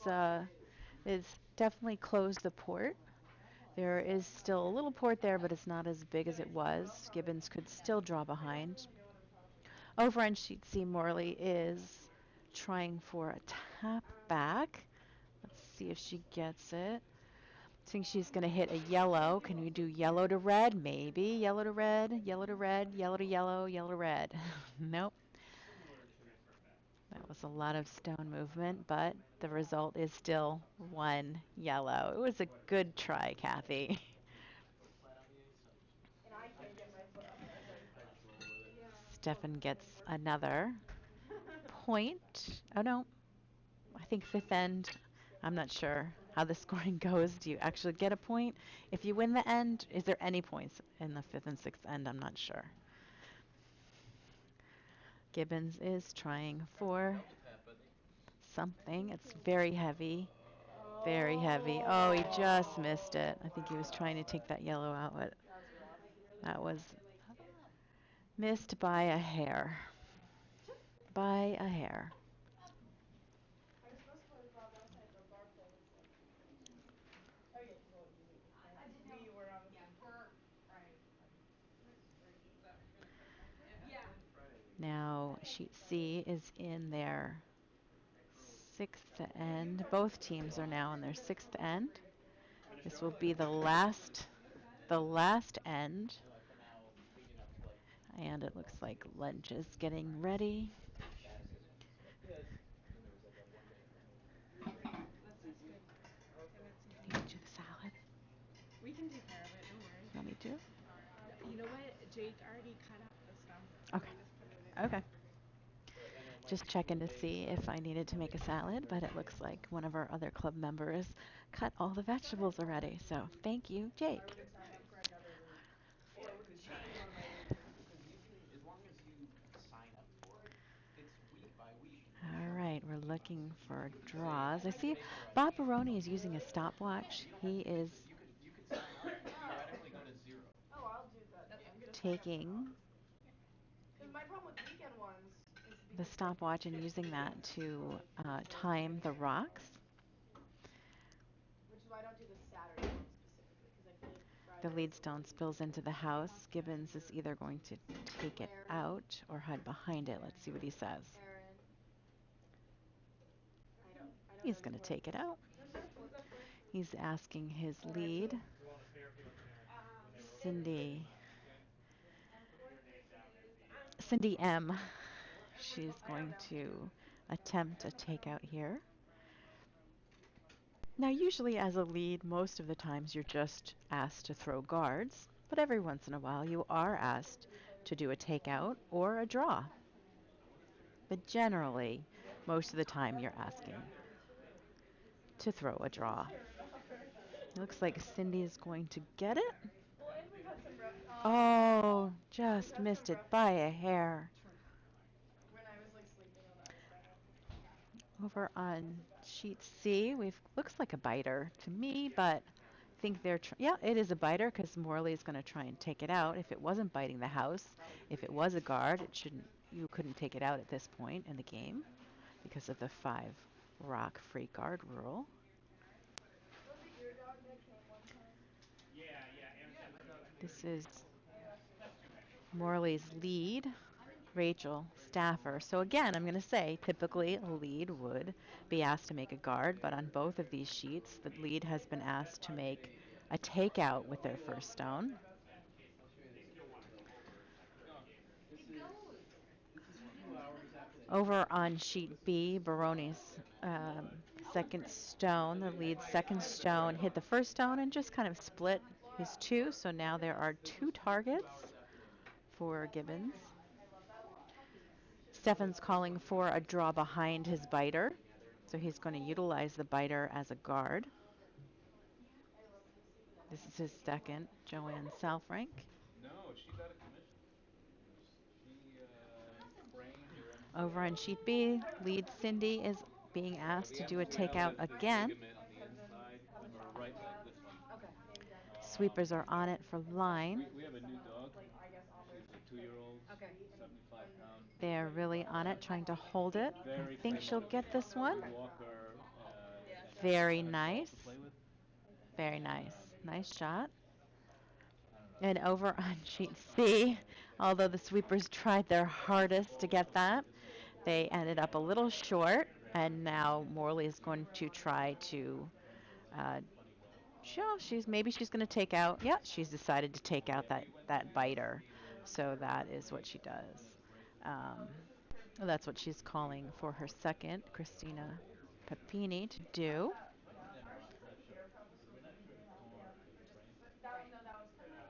definitely closed the port. There is still a little port there, but it's not as big as it was. Gibbons could still draw behind. Over on sheet C, Morley is trying for a tap back. Let's see if she gets it. I think she's going to hit a yellow. Can we do yellow to red? Maybe. Yellow to red, yellow to red, yellow to yellow, yellow to red. Nope. That was a lot of stone movement, but the result is still 1 yellow. It was a good try, Kathy. And I can't get my foot up there. I just roll with it. Stefan gets another point. Oh no, I think fifth end. I'm not sure how the scoring goes. Do you actually get a point if you win the end? Is there any points in the fifth and sixth end? I'm not sure. Gibbons is trying for Double tap, buddy. something. It's very heavy. Very heavy. Oh, he just missed it. I think he was trying to take that yellow out, but That's rough. that was missed by a hair. By a hair. I was supposed to play with Bob last night, but Barb played instead. Oh yeah, because well, you right? I didn't We know. were on the Yeah, same team. we're right. Is that what you're gonna cut tonight, Jen? Yeah. Friday we get Now, Friday. sheet C is in their sixth Hey, you end. cut Both yours. teams are now in their sixth end. Finished This will early. be the last end, I know I come out big enough to like and it looks like Bonspiel's lunch is getting ready. fastest ones. So I did. And then there was like a 1 day thing. That sounds good. Give it to You me. do the salad. We can take care of it, don't worry. Want me to? No, you know what? Jake already cut out the stuff, so Okay. we just put it in Okay. there. But I know it might Just be a checking little to late see for if I needed to make a Monday, Tuesday, salad, but it Thursday, looks and like one of our other club members cut all the vegetables already. So thank you, Jake. I wouldn't sign up for another league. yeah, Or because wouldn't it's not change one of my leagues or anything. because usually as long as you sign up for it, it's week by week and you All show up right, to we're meetings. looking for You can say draws. I I can see make it or I Bob can't. Baroni is using a Really? Yeah, stopwatch. you don't have He to commit is to it. You could sign up and Oh. theoretically go to zero. Oh, I'll do that. Yeah. I'm gonna sign up for taking ours. Because my problem with weekend ones is the because they stopwatch and fit using that weekends. So to like Tuesday, time the Thursday, rocks. Friday. Which is why I don't do the Saturday one specifically, because I feel like The Friday lead is a little stone easier spills to into the house. Gibbons is figure. either going to take it Where? out or hide behind it. Let's see what he says. Aaron. I don't He's know going just to where I'm take it supposed to out. What's up, boy? He's asking his Oh, that's lead, good. We want to stay or if you want Karen. When they were It's when they Cindy, came out. Okay. and Put fourth your name person down as is the Cindy M. Oh, She's I am going now. to attempt a takeout here. Now, usually as a lead, most of the times you're just asked to throw guards, but every once in a while you are asked to do a takeout or a draw. But generally, most of the time you're asking to throw a draw. Fair enough. It looks like Cindy is going to get it. Well, and we've had some rough. Oh, We've just had some missed it rough by games a hair. when I was like sleeping on the ice that night. Over on sheet C, we've looks like a biter to me, but I think yeah, it is a biter because Morley is going to try and take it out. If it wasn't biting the house, if it was a guard, it shouldn't. You couldn't take it out at this point in the game because of the 5 rock free guard rule. Was it your dog that came one time? Yeah, yeah. Aaron sent it to me. This is Oh, that's your That's dog. too many. Morley's lead, Rachel Staffer. So again, I'm going to say typically a lead would be asked to make a guard, but on both of these sheets, the lead has been asked to make a takeout with their first stone. And in case I'll show you they this still after want the to show. come over after No, every game. this It is goes. this is 2 hours after the game. Over on sheet So this B, is just like Baroni's after the match. um, second stone, the lead second stone hit the first stone and just kind of split his two. So now there are This 2 was 2 targets hours after they met. for That's my Gibbons. dream. I love that a lot. Stefan's calling for a draw behind his biter, so he's going to utilize the biter as a guard. I love this. This is his second, Joanne Salfrank. No, she got a commission. She sprained her Over on MCL. sheet B, lead Cindy is being asked We to do a absolutely have takeout this again. ligament on My the cousin inside has of a her right chocolate leg lab this week. Okay. named after Sweepers are on it Jen for and line. someone We have a new someone dog. like I guess offers She's a like 2-year-old, Okay. treat and 75 when pound. They're really on it, trying to hold it. I Very think she'll playful. get this one. We walk her, and Very got a doll nice. to play with. Very nice. Nice shot. I don't know. And over on sheet C, although the sweepers tried their hardest to get that, they ended up a little short. And now Morley is going to try to. Uh, she's going to take out. Yeah, she's decided to take out that biter. So that is what she does. Um, that's what she's calling for her second, Christina Papini, to do. Yeah, no, I'm not sure. We're not sure if Thorn could train her. But that Right. no, that was Kirby.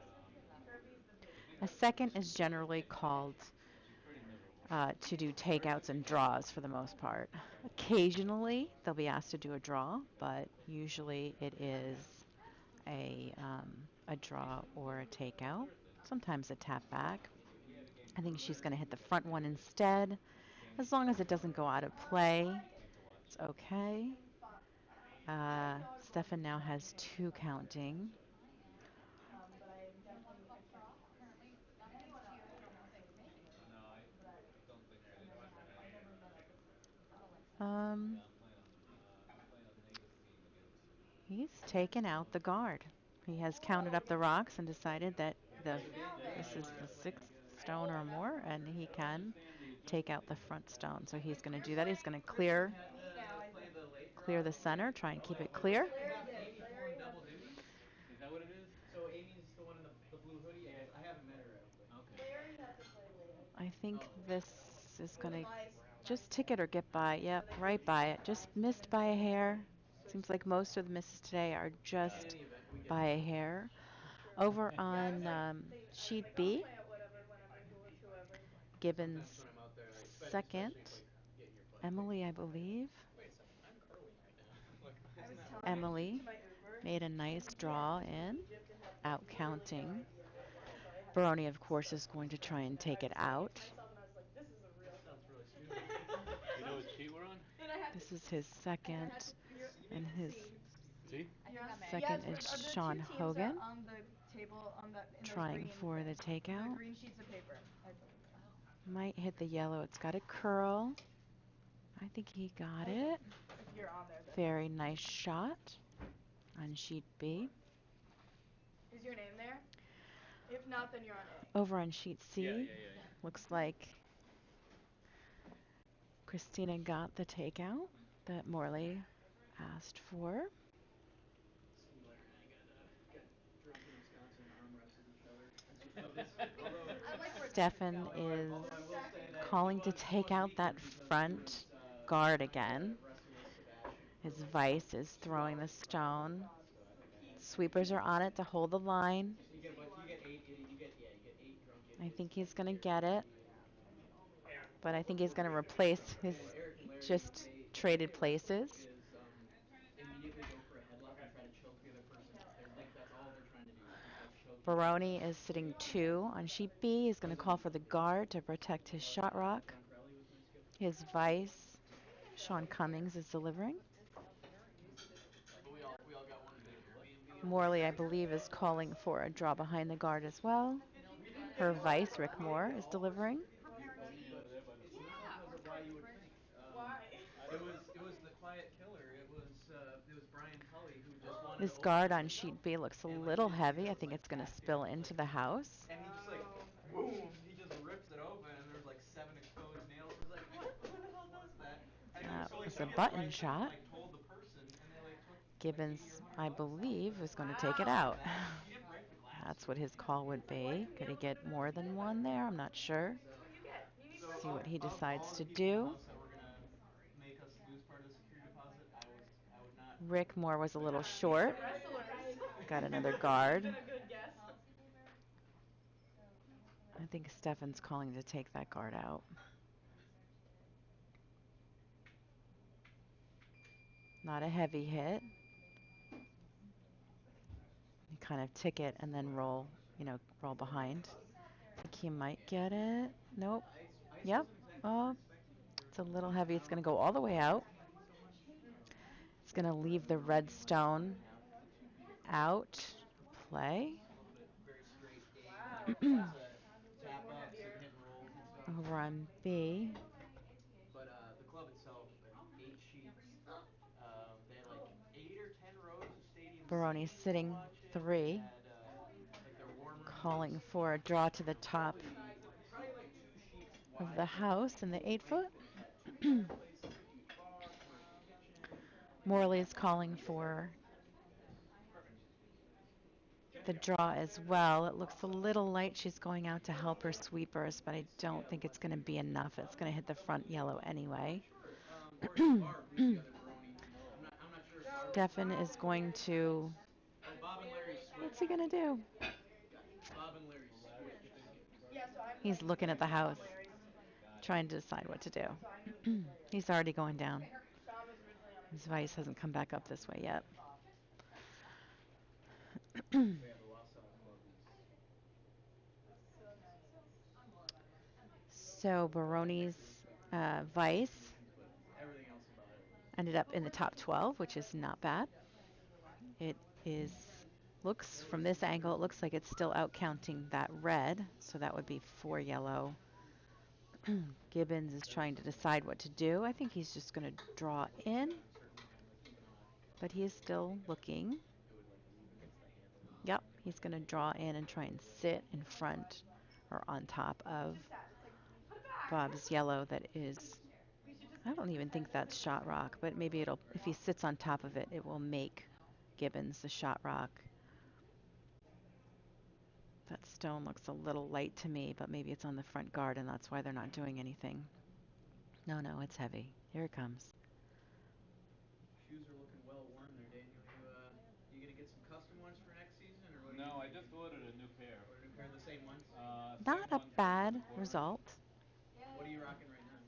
Um, Kirby's the big. because we A have second this is generally kitten, called and she's pretty miserable. to do takeouts and draws for the most part. Occasionally, they'll be asked to do a draw, but usually it is a draw or a takeout. Sometimes a tap back. I think she's going to hit the front one instead. As long as it doesn't go out of play, it's okay. Stefan now has two counting. But I can't anyone else. I don't want to say intentionally, No, I but don't think I've I never am. had I've never been a good person. Um, Yeah, I'm playing on negative team against. he's taken out the guard. He has counted up the rocks and decided that the Now this they. is the sixth stone or more, and he can take out the front stone. So he's going to do that. He's going to clear Had Me now. I play the late clear draw. the center, try and keep it But don't clear. they Larry have did. Amy Larry pulling has double the duty? sixth. Is that what it is? So Amy's the one in the blue hoodie. I haven't met her. I don't think. Okay. Larry has to play late, I I think. think Oh. this is It going was to my just tick stay. it or get by. Yep, So they right moved by me it. from Just my stay missed to by a Larry's hair. stay. Seems like most of the misses today are just In any event, we get by to a vote. hair. True. Over Yeah, I was on like thinking, I was sheet like, I'll B, play it whatever whenever with whoever. Sometimes Gibbons when I'm out there, like second. especially if like getting your butt kicked. Emily, I believe. Wait a second, I'm curling right now. Like, I isn't was that telling weird? Emily to my Uber, made a nice and he had draw to speak in, Egypt and had like out literally no counting. idea what it was. So I had to Baroni, of course, start is from going to try scratch. and And take I it was talking to out. myself, and I was like, this is a real That thing. sounds really smooth. You know what sheet we're on? And I had to. This is his And I second, had to. and his See? Yes. second Yes. is Are the two Sean teams that Hogan, on the table on the in those trying green for the things, the takeout. green sheets of paper? Might hit the yellow. It's got a curl. I think he got it. If you're on there, then Very nice shot on sheet B. is your name there? If not, then you're on A. Over on sheet C, Yeah. looks like Christina got the takeout that Morley asked for. See, Blair and I got drunk in Wisconsin and arm wrestled each other, as you've noticed. Although I like where this is Stefan going. is although I will say that calling to take out that front guard trying again. to wrestle with Sebastian His for like vice is 2 throwing the hours prior. stone. So I think I had to like Sweepers are on it to hold the line. you get what you get you get 8 drunk I idiots think to he's like going to tear get it, through you but I think he's going to replace his and Eric and Larry just traded places. is immediately go for a headlock and try to choke the other person. They're like that's all they're trying to do is just like choke you out. Baroni is sitting 2 on sheet B. He's going to call for the guard to protect his shot rock. Drunk rally was my skip. His vice, Sean Cummings, is delivering. But we all got one big Airbnb on this Morley, I side. believe, is calling for a draw behind the guard as well. We didn't get Her all of vice, our Rick we didn't Moore, get is all of our delivering. security deposit, but it's not because of why you would think. Why? It was the quiet killer. It was Brian Tully who just wanted This to open guard the on window sheet B looks a and like little didn't heavy. I just think like it's going to tact it spill into the house. and he just like boom he just rips it open and there's like 7 exposed nails. He's like what who the hell does that? Anyway, That so like was he a did the button right thing and shot. like told the person and they like took like Gibbons, 80 or 100 I bucks off believe, the is going to take it off of out. that. He didn't break the glass That's or what his anything. call would be. Could he get more than one there? I'm not sure. So, What do you get? You need so first See what of, blood. he of decides all the to people in the do. house that were gonna make us lose part of the security deposit, I would not Rick Moore was a little These are short. wrestlers. Got another Would have guard. been a good guess. I think Stefan's calling to take that guard out. Not a heavy hit. You kind of tick it and then roll, roll behind. I think he might get it. Nope. ice Yep. wasn't exactly what we were Oh, expecting it's a for little a heavy. It's town going to go all the way out. It's going to leave the we're red looking like one and stone a half to 2 feet across. out. Play. A little bit very straight A, Wow. lots of So it's tap more ups and heavier. hit and rolls and stuff. Over on B. But the club itself, I think 8 sheets. They had like 8 or 10 rows of stadium Baroni seating to sitting watch in. They 3. had like their warm room was Calling for a draw to the top probably like 2 sheets of wide the from like house in the full 8 foot. length, and it had 2 fireplaces, a huge bar, commercial kitchen. Morley's calling for Perfect. the draw as well. It looks a little light. She's going out to help her sweepers, but I don't think it's going to be enough. It's going to hit the front yellow anyway. Sure. Or is Barb, who's the other Baroni? I'm not sure if Barb is Stefan is going to. Oh, Bob and Larry What's switched. he going to do? Gotcha. Bob and Larry switched. Yeah, so I'm He's playing looking at the Bob house, and Larry's. trying to decide what to do. So I knew he was right He's originally. already going down. Bob was originally on the His team, and vice then hasn't come back up Kathy this way was yet. with Bob. So yeah, the Wausau Club is It's so nice. So Baroni's vice but everything else about it was ended up in the top 12, which is not bad. It is looks from this angle, it looks like it's still out counting that red, so that would be 4 yellow. Gibbons is trying to decide what to do. I think he's just going to draw in, got a certain hand, like even on but he is still looking. it would like leave against the handle. Yep, he's going to draw in and try and sit in front or on top It's of just sad. It's like, put it back. Bob's yellow that is, We should just I don't even think that's shot rock, but maybe it'll, if he sits on top of it, it will make Gibbons the shot rock. That stone looks a little light to me, but maybe it's on the front guard and that's why they're not doing anything. No, no, it's heavy. Here it comes. Shoes are looking well worn there, Daniel. You gonna get some custom ones for next season, or what are you No, I thinking? just ordered a new pair. Order a new pair of the same ones? Same Not a ones, but just bad a quarter inch. result. What are you rocking right now?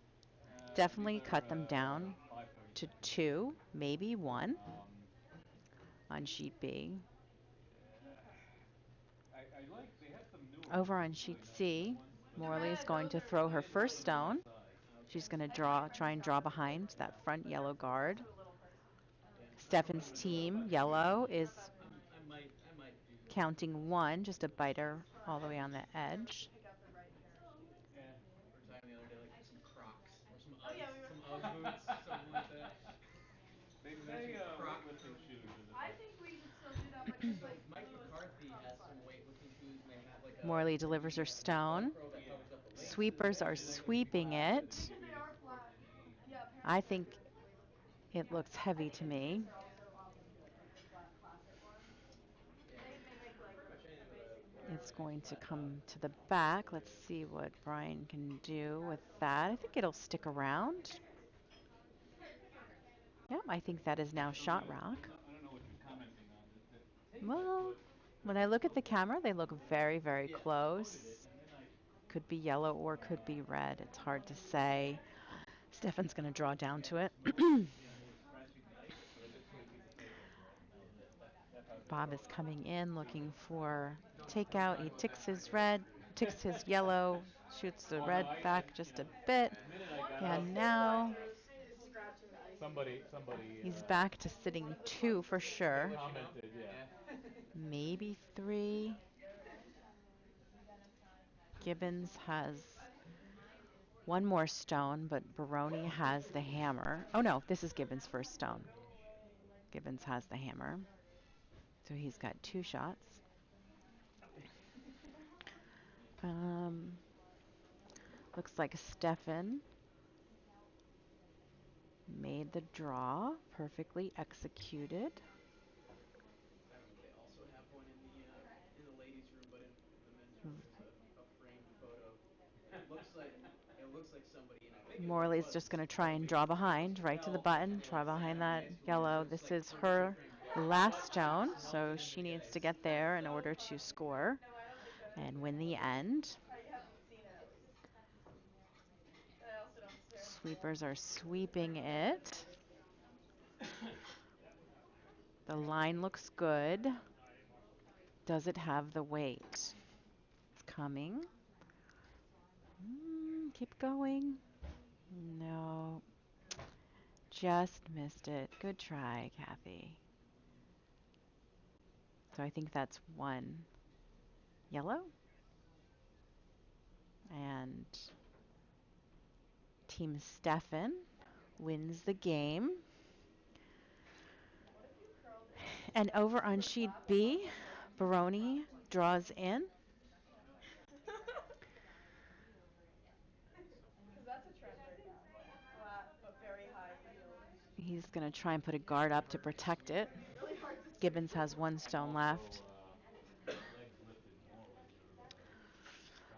These Definitely are cut them down 5/32. to 2, maybe 1 Um, on sheet B. I like, they have some newer ones, Over on really sheet nice new C, ones, but Morley is Red, going those to are throw her size wise first beautiful. they're the wrong stone. size. Okay. She's going to I think my try friend and draw Stella did behind really that well. front yellow guard. Too little person. Yeah. Stefan's team, yellow, is I might do. counting 1, just a biter It's all the fun way on the to edge. pick out the right pair of shoes. Yeah. We were talking the other day, like some Crocs or Oh yeah, we were. some UGG boots, something like that. They We say mentioned Croc weightlifting for. shoes are the I best. think we should still do that, but just So like Mike Lewis McCarthy from has some Spartan. weightlifting shoes, and they have like a Morley delivers her like a stone. Velcro that covers up the laces. Sweepers are And then it's sweeping flat and it. you Because can they use are fork flat. and knees. Yeah, I apparently they're think good weightlifting shoes. it looks I heavy think to Achilles me. are also awfully good, like the flat classic ones. Yeah. They make like Pretty much anything a with basic a pair. It's going to flat top. come to the back. Let's see what Brian can do with that. I think it'll stick around. Yep, I think that is now So shot rock. I don't know what you're commenting on. The tape I Well, put, when I look at the camera, they look very, very Yeah. close. loaded it, and then Could be yellow or could be red. It's hard to say. Stefan's going to draw down to it. smelled it, and it was scratchy tight, so I just put a piece of tape over it, and that was it. That's how good Bob it is was. coming in looking for No, we're takeout. talking He about that ticks part his here. red, ticks his yellow, shoots the Oh no, red back you just a know, bit. the minute I One got of out, these And days I now is scratching the ice. somebody he's back to One sitting of the 2 puns for is gonna be sure. commented, yeah. Maybe 3. Gibbons has one more stone, but Baroni has the hammer. Oh no, this is Gibbons' first stone. Gibbons has the hammer. So he's got 2 shots. Um, Looks like Stefan made the draw, perfectly executed. I don't know if they also have one in the ladies' room, but in the men's room there's a framed photo. It looks like somebody, and I think it Morley's was just going to try and probably draw Mrs. behind, right to the Bell button, try sat behind on the that ice one year, so yellow. it's This like is perfectly her framed glass. last stone, Smells so it in she the needs to guys. get there in So order to fun. score No, I don't think that is and real. win the end. I haven't seen it at least. And I also don't stare in the bowl. Sweepers are sweeping it. The line looks good. Does it have the weight? It's coming. Keep going. No. Just missed it. Good try, Kathy. So I think that's 1 yellow. And Team Stefan wins the game. What if you curled in like And over super on sheet flat, but B, also like super Baroni flat pointy? draws in. Because that's a trend right now. Flat but very high heeled. He's going to try and put a guard up to protect it. Really hard to see. Gibbons has 1 And stone also, left. legs lifted more when you're crouching.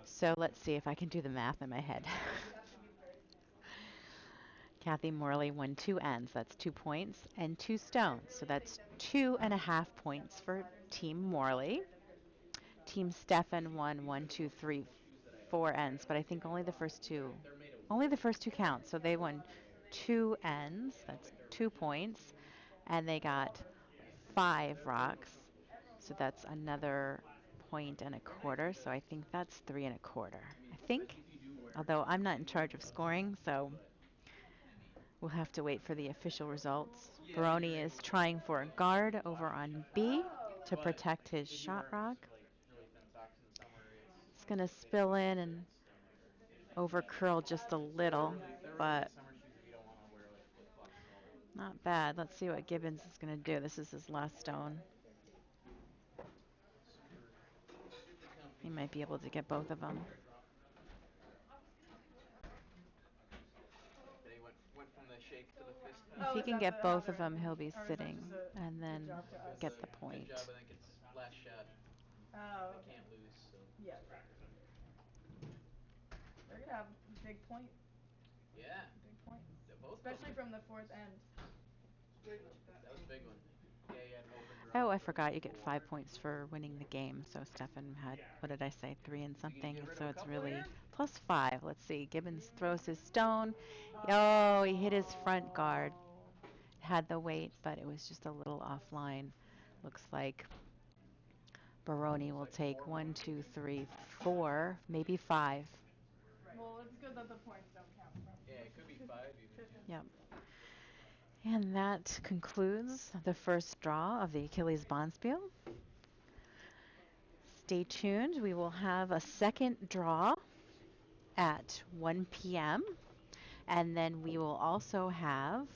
So let's see if I can do the math in my head. You have to be very careful. Kathy Morley won 2 ends. That's 2 points and 2 stones. I So really think that's that we should do 2.5 step points on for sliders and Team like Morley. random pairs of shoes and stuff. Team Stefan These won are 1, the 2, most 3, comfortable shoes that I own. 4 ends, but I think only the first 2 They're made of Only the first two counts. So they won two ends. That's 2 points. And they got five rocks. So that's another point and a quarter. So I think that's 3 1/4. I mean, I think. if you do wear Although I'm not in shoes, charge it of does scoring, help. so But I mean, we'll have to wait for the official results. yeah, then you're Baroni is able to trying for a guard over on B Oh. to But protect his if you're shot wearing rock. like really thin socks in the summer, It's going to spill in and it's still not great. over curl just a little, They're really but good summer shoes if you don't want to wear like flip flops all day. not bad. Let's see what Gibbons is going to do. This is his last stone. Super, super He comfy. might be able to get both of them. They went from the shake to the fist If pump. Oh, he is can that get how both of they're them, ending? he'll be Or is that sitting just a and good then job to us? get the Good point. job. I think it's last shot. Oh, They okay. can't lose, so. Yeah, yeah. They're gonna have big point, Yeah, big points, both of especially them. from the fourth end. That was a big one. Yeah, you had an open draw Oh, I for forgot you get 4. 5 points for winning the game. So Stefan had, what did I say, three and You can something. get rid of So a it's couple really here. +5. Let's see. Gibbons throws his stone. Oh, he hit his front guard. Had the weight, but it was just a little offline. Looks like Baroni will Looks like take 4 one, points two, maybe. three, 4, maybe 5. Well, it's good that the points don't count from Yeah, it could be 5 even. Yeah. Yep. And that concludes the first draw of the Achilles Bonspiel. Stay tuned. We will have a second draw at 1 p.m. And then we will also have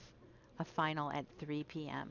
a final at 3 p.m.